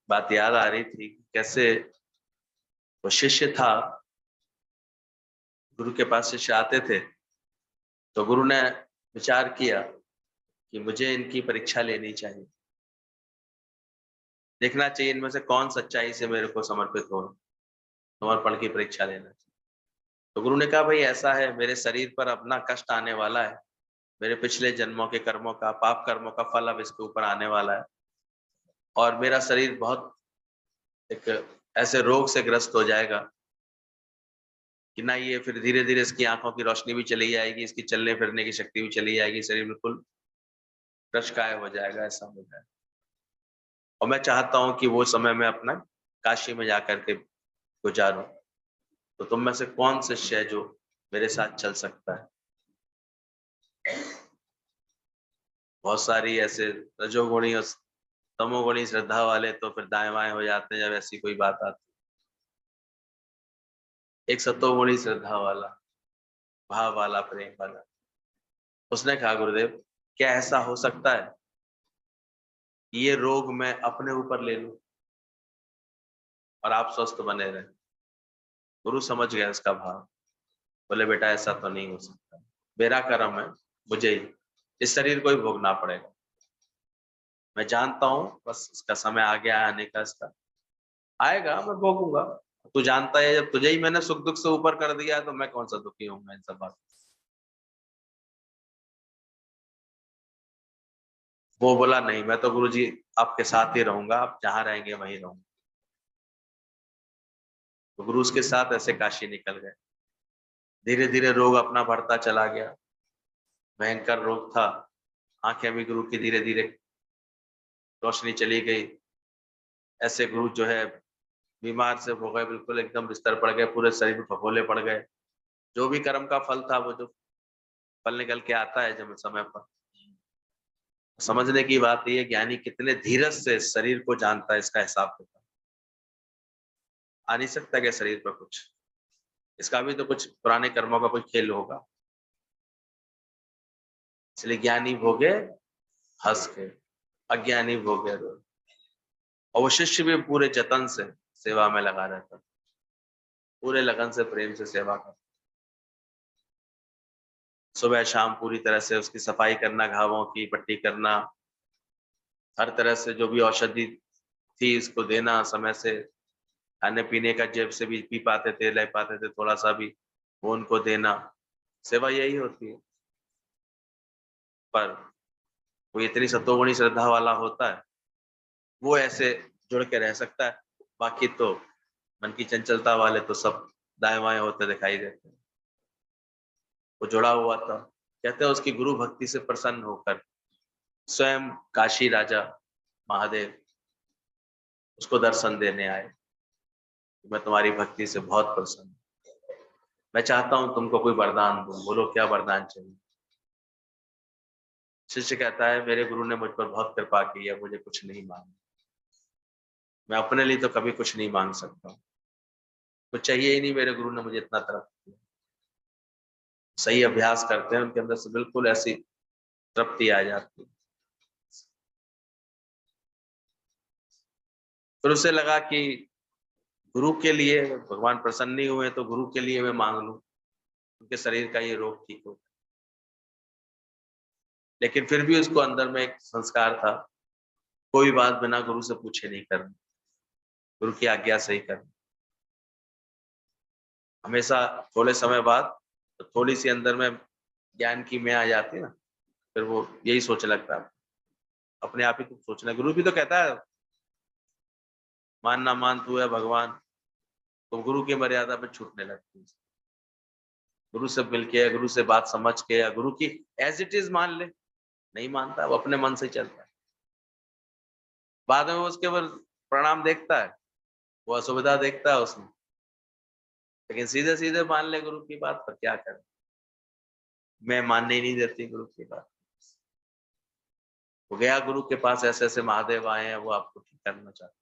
बात याद आ रही थी, कैसे वो शिष्य था, गुरु के पास शिष्य आते थे, तो गुरु ने विचार किया कि मुझे इनकी परीक्षा लेनी चाहिए, देखना चाहिए इनमें से कौन सच्चाई से मेरे को समर्पित हो, समर्पण की परीक्षा लेना चाहिए। तो गुरु ने कहा भाई ऐसा है, मेरे शरीर पर अपना कष्ट आने वाला है, मेरे पिछले जन्मों के कर्मों का, पाप कर्मों का फल अब इसके ऊपर आने वाला है, और मेरा शरीर बहुत एक ऐसे रोग से ग्रस्त हो जाएगा कि ना ये फिर धीरे धीरे इसकी आंखों की रोशनी भी चली जाएगी, इसकी चलने फिरने की शक्ति भी चली जाएगी, शरीर बिल्कुल कृशकाय हो जाएगा, ऐसा हो जाएगा। और मैं चाहता हूं कि वो समय मैं अपना काशी में जाकर के गुजारूं, तो तुम में से कौन शिष्य है जो मेरे साथ चल सकता है? बहुत सारी ऐसे रजोगुणी और तमोगुणी श्रद्धा वाले तो फिर दाएं बाएं हो जाते हैं जब ऐसी कोई बात आती। एक सतोगुणी श्रद्धा वाला, भाव वाला, प्रेम वाला, उसने कहा गुरुदेव क्या ऐसा हो सकता है ये रोग मैं अपने ऊपर ले लूं और आप स्वस्थ बने रहे? गुरु समझ गया इसका भाव, बोले बेटा ऐसा तो नहीं हो सकता, मेरा कर्म है, मुझे ही इस शरीर को ही भोगना पड़ेगा। मैं जानता हूं, बस इसका समय आ गया आने का, इसका आएगा, मैं भोगूंगा। तू जानता है जब तुझे ही मैंने सुख दुख से ऊपर कर दिया तो मैं कौन सा दुखी हूँ इन सब बात। वो बोला नहीं, मैं तो गुरुजी आपके साथ ही रहूंगा, आप जहां रहेंगे वहीं रहूंगा। तो गुरु उसके साथ ऐसे काशी निकल गए। धीरे धीरे रोग अपना बढ़ता चला गया, भयंकर रोग था, आंखें भी गुरु की धीरे धीरे रोशनी चली गई। ऐसे गुरु जो है बीमार से हो गए, बिल्कुल एकदम बिस्तर पड़ गए, पूरे शरीर में फफोले पड़ गए। जो भी कर्म का फल था, वो जो फल निकल के आता है जब समय पर। समझने की बात ये, ज्ञानी कितने धीरज से शरीर को जानता है, इसका हिसाब होता है। आ नहीं सकता क्या शरीर पर कुछ, इसका भी तो कुछ पुराने कर्मों का कोई खेल होगा। इसलिए ज्ञानी भोगे हंस के, अज्ञानी भोगे रो। और वो शिष्य भी पूरे जतन से सेवा में लगा रहता। पूरे लगन से प्रेम से सेवा करते, सुबह शाम पूरी तरह से उसकी सफाई करना, घावों की पट्टी करना, हर तरह से जो भी औषधि थी इसको देना समय से, खाने पीने का जेब से भी पी पाते थे, ले पाते थे थोड़ा सा भी, वो उनको देना, सेवा यही होती है। पर कोई इतनी सतोगुणी श्रद्धा वाला होता है, वो ऐसे जुड़ के रह सकता है, बाकी तो मन की चंचलता वाले तो सब दाएं बाएं होते दिखाई देते हैं। वो जुड़ा हुआ था, कहते हैं उसकी गुरु भक्ति से प्रसन्न होकर स्वयं काशी राजा महादेव उसको दर्शन देने आए। मैं तुम्हारी भक्ति से बहुत प्रसन्न हूं, मैं चाहता हूं तुमको कोई वरदान दूं, बोलो क्या वरदान चाहिए। शिष्य कहता है मेरे गुरु ने मुझ पर बहुत कृपा की है, मुझे कुछ नहीं मांगना, मैं अपने लिए तो कभी कुछ नहीं मांग सकता, कुछ चाहिए ही नहीं, मेरे गुरु ने मुझे इतना तरफ किया। सही अभ्यास करते हैं उनके अंदर से बिल्कुल ऐसी तृप्ति आ जाती है। फिर उसे लगा कि गुरु के लिए भगवान प्रसन्न नहीं हुए तो गुरु के लिए मैं मांग लूं, उनके शरीर का ये रोग ठीक हो। लेकिन फिर भी उसको अंदर में एक संस्कार था, कोई बात बिना गुरु से पूछे नहीं करनी, गुरु की आज्ञा से ही करनी। हमेशा थोड़े समय बाद तो थोड़ी सी अंदर में ज्ञान की मैं आ जाती है ना, फिर वो यही सोचने लगता है, अपने आप ही तो सोचना। गुरु भी तो कहता है मान ना मान तू है भगवान, तो गुरु की मर्यादा पे छूटने लगती है। गुरु से मिलके, गुरु से बात समझ के, या गुरु की एज इट इज मान ले, नहीं मानता, वो अपने मन से चलता है। बाद में वो उसके ऊपर प्रणाम देखता है, वो असुविधा देखता है उसमें, लेकिन सीधे सीधे मान ले गुरु की बात, पर क्या करे, मैं मानने ही नहीं देती गुरु की बात। वो गया गुरु के पास, ऐसे ऐसे महादेव आए हैं, वो आपको ठीक करना चाहते हैं,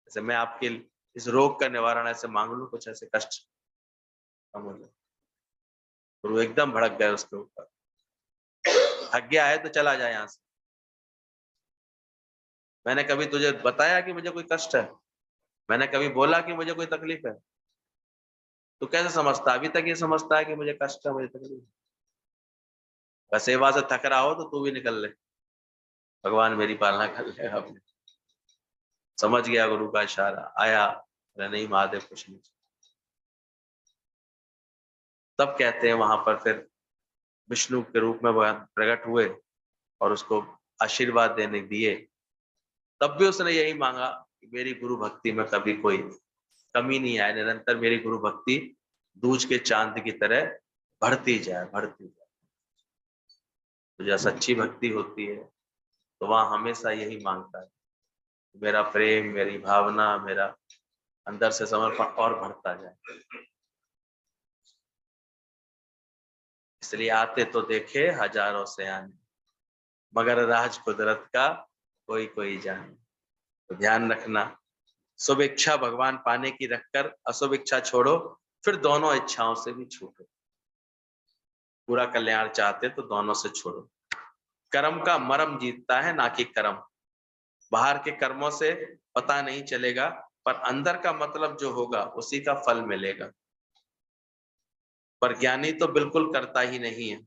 जैसे मैं आपके इस रोग का निवारण ऐसे मांग लूं, कुछ ऐसे कष्ट कम हो जाए। गुरु एकदम भड़क गए उसके ऊपर, थक गया है तो चला जाए यहाँ से, मैंने कभी तुझे बताया कि मुझे कोई कष्ट है, मैंने कभी बोला कि मुझे कोई तकलीफ है, तो कैसे समझता, अभी तक ये समझता है कि मुझे कष्ट है, मुझे तकलीफ है। बस सेवा से थक रहा हो तो तू भी निकल ले, भगवान मेरी पालना कर ले। अब समझ गया गुरु का इशारा, आया, नहीं महादेव कुछ नहीं। तब कहते हैं वहां पर फिर विष्णु के रूप में भगवान प्रकट हुए और उसको आशीर्वाद देने दिए। तब भी उसने यही मांगा कि मेरी गुरु भक्ति में कभी कोई कमी नहीं आए, निरंतर मेरी गुरु भक्ति दूज के चांद की तरह बढ़ती जाए, बढ़ती जाए। तो जब सच्ची भक्ति होती है तो वहां हमेशा यही मांगता है, मेरा प्रेम, मेरी भावना, मेरा अंदर से समर्पण और बढ़ता जाए। इसलिए आते तो देखे हजारों से आने, मगर राज कुदरत का कोई कोई जाने। तो ध्यान रखना, शुभ इच्छा भगवान पाने की रखकर अशुभ इच्छा छोड़ो, फिर दोनों इच्छाओं से भी छूटो। पूरा कल्याण चाहते तो दोनों से छोड़ो। कर्म का मर्म जीतता है, ना कि कर्म। बाहर के कर्मों से पता नहीं चलेगा, पर अंदर का मतलब जो होगा उसी का फल मिलेगा। पर ज्ञानी तो बिल्कुल करता ही नहीं है,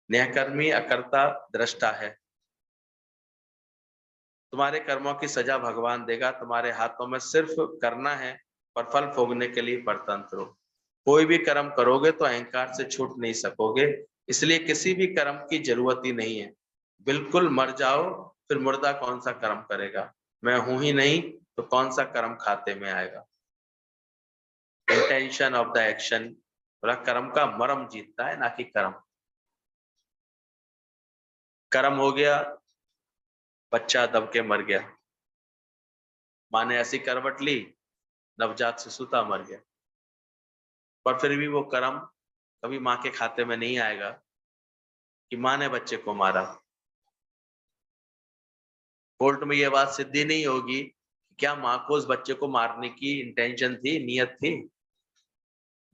न्यायकर्मी अकर्ता दृष्टा है। तुम्हारे कर्मों की सजा भगवान देगा, तुम्हारे हाथों में सिर्फ करना है, पर फल भोगने के लिए परतंत्र हो। कोई भी कर्म करोगे तो अहंकार से छूट नहीं सकोगे, इसलिए किसी भी कर्म की जरूरत ही नहीं है। बिल्कुल मर जाओ, फिर मुर्दा कौन सा कर्म करेगा, मैं हूं ही नहीं तो कौन सा कर्म खाते में आएगा। इंटेंशन ऑफ द एक्शन, बोला कर्म का मर्म जीतता है, ना कि कर्म। कर्म हो गया, बच्चा दब के मर गया, माँ ने ऐसी करवट ली, नवजात शिशुता मर गया, पर फिर भी वो कर्म कभी माँ के खाते में नहीं आएगा कि माँ ने बच्चे को मारा। कोर्ट में ये बात सिद्धि नहीं होगी क्या माँ को उस बच्चे को मारने की इंटेंशन थी, नियत थी,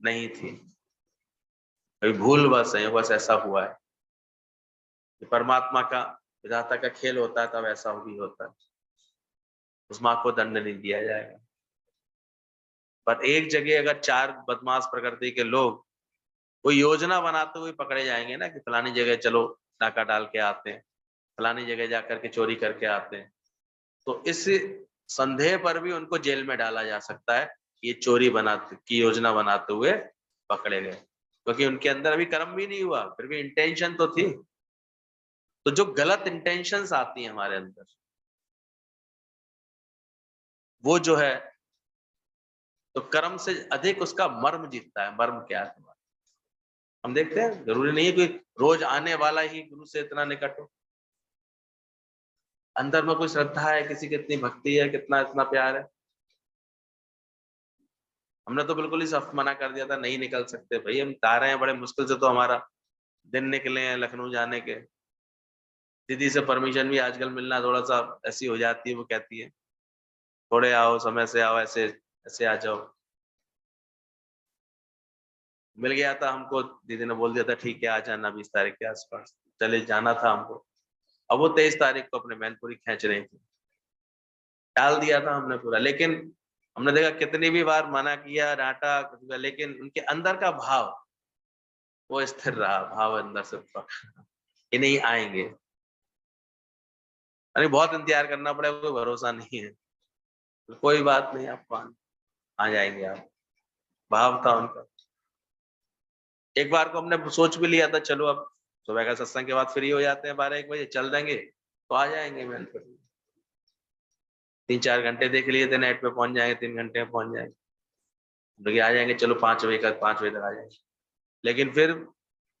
नहीं थी, कभी भूल बस है, बस ऐसा हुआ है। परमात्मा का, विधाता का खेल होता है तब ऐसा भी होता है। उस माँ को दंड नहीं दिया जाएगा। पर एक जगह अगर 4 बदमाश प्रकृति के लोग कोई योजना बनाते हुए पकड़े जाएंगे ना कि फलानी जगह चलो नाका डाल के आते हैं, फलानी जगह जाकर के चोरी करके आते हैं, तो इस संदेह पर भी उनको जेल में डाला जा सकता है। ये चोरी बनाते की योजना बनाते हुए पकड़े गए, क्योंकि उनके अंदर अभी कर्म भी नहीं हुआ, फिर भी इंटेंशन तो थी। तो जो गलत इंटेंशंस आती हैं हमारे अंदर, वो जो है तो कर्म से अधिक उसका मर्म जीतता है। मर्म क्या है तुम्हारा? हम देखते हैं, जरूरी नहीं है कि रोज आने वाला ही गुरु से इतना निकट हो। अंदर में कोई श्रद्धा है, किसी की इतनी भक्ति है, कितना इतना प्यार है। हमने तो बिल्कुल ही सख्त मना कर दिया था, नहीं निकल सकते भाई, हम जा रहे हैं, बड़े मुश्किल से तो हमारा दिन निकले हैं लखनऊ जाने के। दीदी से परमिशन भी आजकल मिलना थोड़ा सा ऐसी हो जाती है, वो कहती है थोड़े आओ, समय से आओ, ऐसे ऐसे आ जाओ। मिल गया था हमको, दीदी ने बोल दिया था ठीक है आ जाना 20 तारीख के आसपास, चले जाना था हमको। अब वो 23 तारीख को अपने मैनपुरी खींच रही थी, टाल दिया था हमने पूरा। लेकिन हमने देखा कितनी भी बार मना किया, डांटा, लेकिन उनके अंदर का भाव वो स्थिर रहा, भाव अंदर से था कि नहीं आएंगे। अरे बहुत इंतजार करना पड़ेगा, कोई भरोसा नहीं है। तो कोई बात नहीं, आप आ जाएंगे आप, भाव था उनका। एक बार को हमने सोच भी लिया था चलो अब सुबह का सत्संग के बाद फ्री हो जाते हैं 12-1 बजे, चल देंगे तो आ जाएंगे। मैंने फिर 3-4 घंटे देख लिए थे, नेट पे पहुंच जाएंगे, 3 घंटे में पहुंच जाएंगे, लेकिन आ जाएंगे चलो 5 बजे तक आ जाएंगे। लेकिन फिर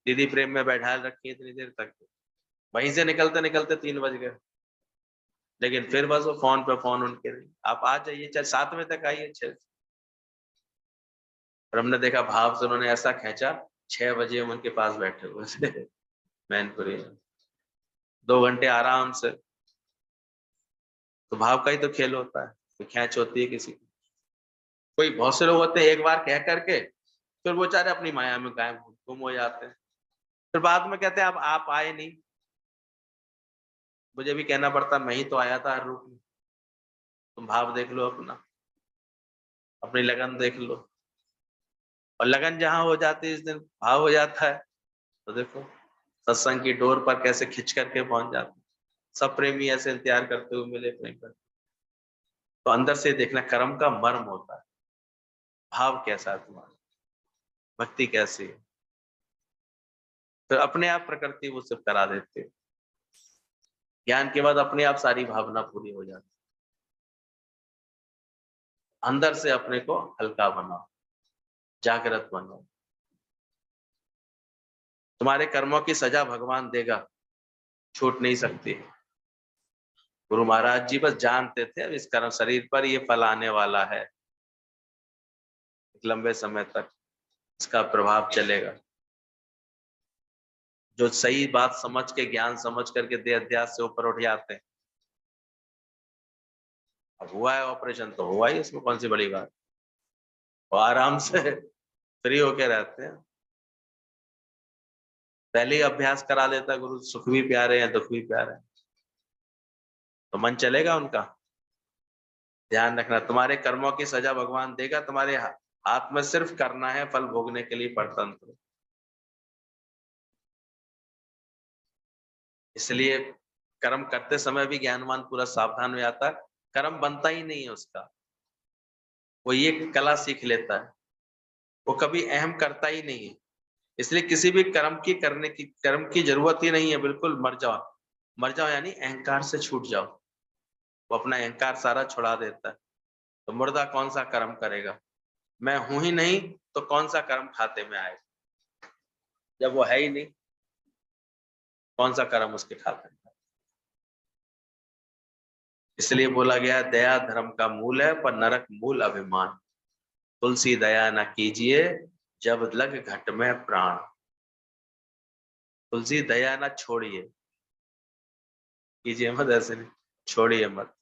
दीदी प्रेम में बैठा रखी इतनी देर तक, वहीं से निकलते निकलते 3 बज गए। लेकिन फिर बस वो फोन पे फोन उनके नहीं, आप आ जाइए चाहे 7 बजे तक आइए 6। और हमने देखा भाव से उन्होंने ऐसा खींचा, 6 बजे हम उनके पास बैठे हुए थे मैनपुरी में, 2 घंटे आराम से। तो भाव का ही तो खेल होता है, तो खींच होती है किसी की। कोई बहुत से लोग होते हैं एक बार कह करके फिर वो बेचारे अपनी माया में गायब गुम हो जाते हैं, फिर बाद में कहते हैं अब आप आए नहीं। मुझे भी कहना पड़ता, मैं ही तो आया था हर रूप में। तुम भाव देख लो अपना, अपनी लगन देख लो, और लगन जहां हो जाती है इस दिन भाव हो जाता है। तो देखो सत्संग की डोर पर कैसे खिंच करके पहुंच जाते हैं। सब प्रेमी ऐसे इंतजार करते हुए मिले प्रेम कर। तो अंदर से देखना कर्म का मर्म होता है, भाव कैसा है तुम्हारा, भक्ति कैसी है। तो अपने आप प्रकृति वो सब करा देते हैं। ज्ञान के बाद अपने आप सारी भावना पूरी हो जाती है। अंदर से अपने को हल्का बनाओ, जागृत बनाओ। तुम्हारे कर्मों की सजा भगवान देगा, छूट नहीं सकती। गुरु महाराज जी बस जानते थे अब इस कर्म शरीर पर ये फल आने वाला है, एक लंबे समय तक इसका प्रभाव चलेगा। जो सही बात समझ के, ज्ञान समझ करके देह अध्यास से ऊपर उठ जाते हैं। अब हुआ है ऑपरेशन तो हुआ ही, इसमें कौन सी बड़ी बात, और आराम से फ्री होके रहते हैं। पहले ही अभ्यास करा देता गुरु, सुख भी प्यारे हैं दुख भी प्यारे हैं, तो मन चलेगा उनका। ध्यान रखना, तुम्हारे कर्मों की सजा भगवान देगा, तुम्हारे हाथ में सिर्फ करना है, फल भोगने के लिए परतंत्र। इसलिए कर्म करते समय भी ज्ञानवान पूरा सावधान हो जाता है, कर्म बनता ही नहीं है उसका, वो ये कला सीख लेता है, वो कभी अहम करता ही नहीं है। इसलिए किसी भी कर्म की जरूरत ही नहीं है, बिल्कुल मर जाओ। मर जाओ यानी अहंकार से छूट जाओ, वो अपना अहंकार सारा छुड़ा देता है। तो मुर्दा कौन सा कर्म करेगा, मैं हूं ही नहीं तो कौन सा कर्म खाते में आएगा, जब वो है ही नहीं कौन सा कर्म उसके खाते में। इसलिए बोला गया दया धर्म का मूल है, पर नरक मूल अभिमान। तुलसी दया न कीजिए जब लग घट में प्राण। तुलसी दया न छोड़िए, कीजिए मत ऐसे नहीं, छोड़िए मत।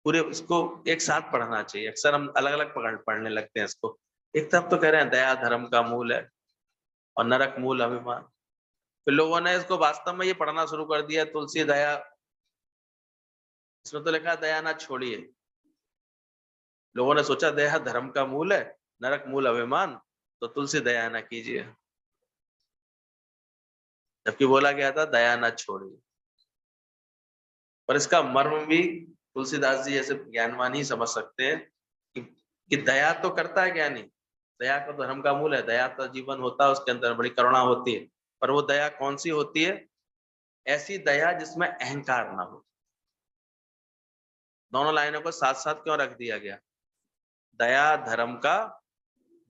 पूरे इसको एक साथ पढ़ना चाहिए, अक्सर हम अलग अलग पढ़ने लगते हैं इसको। एक तरफ तो कह रहे हैं दया धर्म का मूल है और नरक मूल अभिमान, फिर लोगों ने इसको वास्तव में ये पढ़ना शुरू कर दिया तुलसी दया, इसमें तो लिखा दया ना छोड़िए। लोगों ने सोचा दया धर्म का मूल है, नरक मूल अभिमान, तो तुलसी दया न कीजिए, जबकि बोला गया था दया न छोड़िए। पर इसका मर्म भी तुलसीदास जी जैसे ज्ञानवान ही समझ सकते हैं कि दया तो करता है ज्ञानी, दया का तो धर्म का मूल है, दया तो जीवन होता है, उसके अंदर बड़ी करुणा होती है। पर वो दया कौन सी होती है? ऐसी दया जिसमें अहंकार ना हो। दोनों लाइनों को साथ साथ क्यों रख दिया गया? दया धर्म का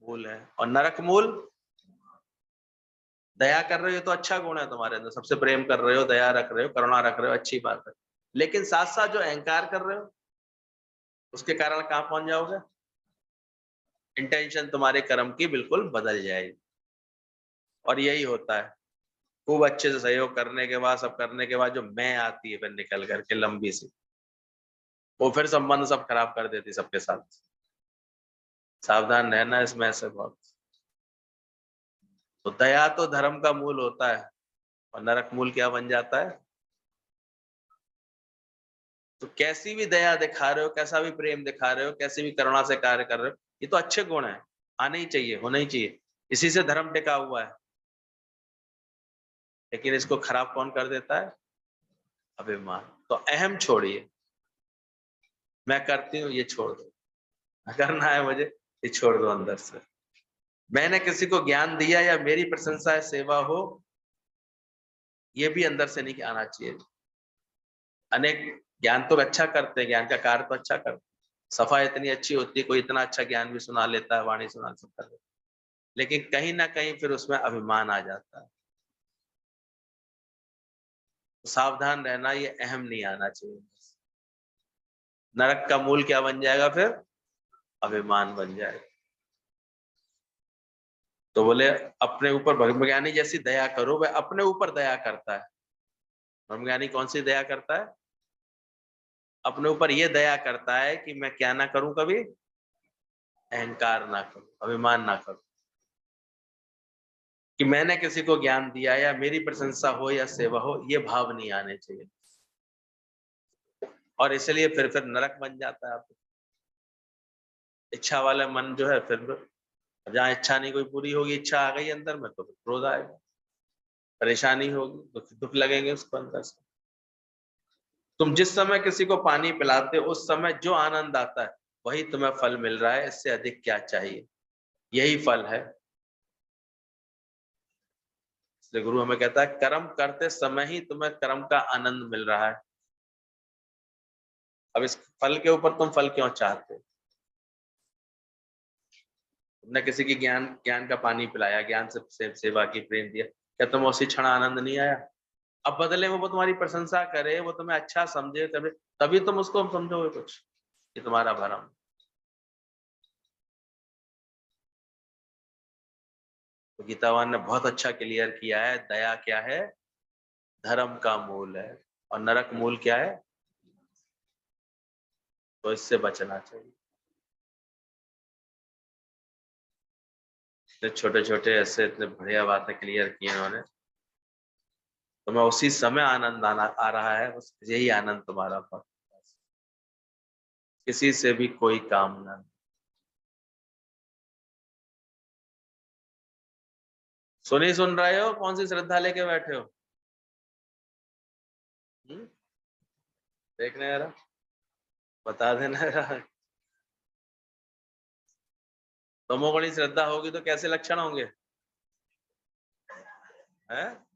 मूल है और नरक मूल। दया कर रहे हो तो अच्छा गुण है तुम्हारे अंदर, सबसे प्रेम कर रहे हो, दया रख रहे हो, करुणा रख रहे हो, अच्छी बात है। लेकिन साथ साथ जो अहंकार कर रहे हो उसके कारण कहां पहुंच जाओगे? इंटेंशन तुम्हारे कर्म की बिल्कुल बदल जाएगी। और यही होता है, खूब अच्छे से सहयोग करने के बाद, सब करने के बाद जो मैं आती है फिर निकल करके लंबी सी, वो फिर संबंध सब खराब कर देती सबके साथ। सावधान रहना इसमें ऐसे बहुत। तो दया तो धर्म का मूल होता है और नरक मूल क्या बन जाता है? तो कैसी भी दया दिखा रहे हो, कैसा भी प्रेम दिखा रहे हो, कैसी भी करुणा से कार्य कर रहे हो, ये तो अच्छे गुण है, आने ही चाहिए, होना ही चाहिए, इसी से धर्म टिका हुआ है। लेकिन इसको खराब कौन कर देता है? अभिमान। तो अहम छोड़िए, मैं करती हूँ ये छोड़ दो, करना है मुझे ये छोड़ दो अंदर से। मैंने किसी को ज्ञान दिया या मेरी प्रशंसा है, सेवा हो, ये भी अंदर से नहीं आना चाहिए। अनेक ज्ञान तो अच्छा करते हैं, ज्ञान का कार्य तो अच्छा करते, सफाई इतनी अच्छी होती है, कोई इतना अच्छा ज्ञान भी सुना लेता है, वाणी सुना सब कर लेता है, लेकिन कहीं ना कहीं फिर उसमें अभिमान आ जाता है। तो सावधान रहना, ये अहम नहीं आना चाहिए। नरक का मूल क्या बन जाएगा फिर? अभिमान बन जाएगा। तो बोले अपने ऊपर ब्रह्मज्ञानी जैसी दया करो, वह अपने ऊपर दया करता है। ब्रह्मज्ञानी कौन सी दया करता है? अपने ऊपर ये दया करता है कि मैं क्या ना करूं, कभी अहंकार ना करूं, अभिमान ना करूं, कि मैंने किसी को ज्ञान दिया या मेरी प्रशंसा हो या सेवा हो, ये भाव नहीं आने चाहिए। और इसलिए फिर नरक बन जाता है आपको। इच्छा वाला मन जो है, फिर जहाँ इच्छा नहीं कोई पूरी होगी, इच्छा आ गई अंदर में तो क्रोध आएगा, परेशानी होगी, दुख लगेंगे उसको अंदर से। तुम जिस समय किसी को पानी पिलाते हो उस समय जो आनंद आता है वही तुम्हें फल मिल रहा है, इससे अधिक क्या चाहिए? यही फल है। इसलिए गुरु हमें कहता है कर्म करते समय ही तुम्हें कर्म का आनंद मिल रहा है। अब इस फल के ऊपर तुम फल क्यों चाहते हो? तुमने किसी की ज्ञान का पानी पिलाया, ज्ञान से सेवा की, प्रेम दिया, क्या तुम्हें उसी क्षण आनंद नहीं आया? अब बदले में वो तुम्हारी प्रशंसा करे, वो तुम्हें अच्छा समझे, तभी तभी तुम उसको समझोगे कुछ, ये तुम्हारा भरम। तो गीतावान ने बहुत अच्छा क्लियर किया है, दया क्या है? धर्म का मूल है और नरक मूल क्या है? तो इससे बचना चाहिए। इतने छोटे छोटे ऐसे इतने बढ़िया बातें क्लियर की इन्होंने, तो मैं उसी समय आनंद आ रहा है, बस यही आनंद तुम्हारा पास, किसी से भी कोई काम ना। सुन रहे हो? कौन सी श्रद्धा लेके बैठे हो? देखने जरा, बता देना जरा। तमोगुणी श्रद्धा होगी तो कैसे लक्षण होंगे? हैं?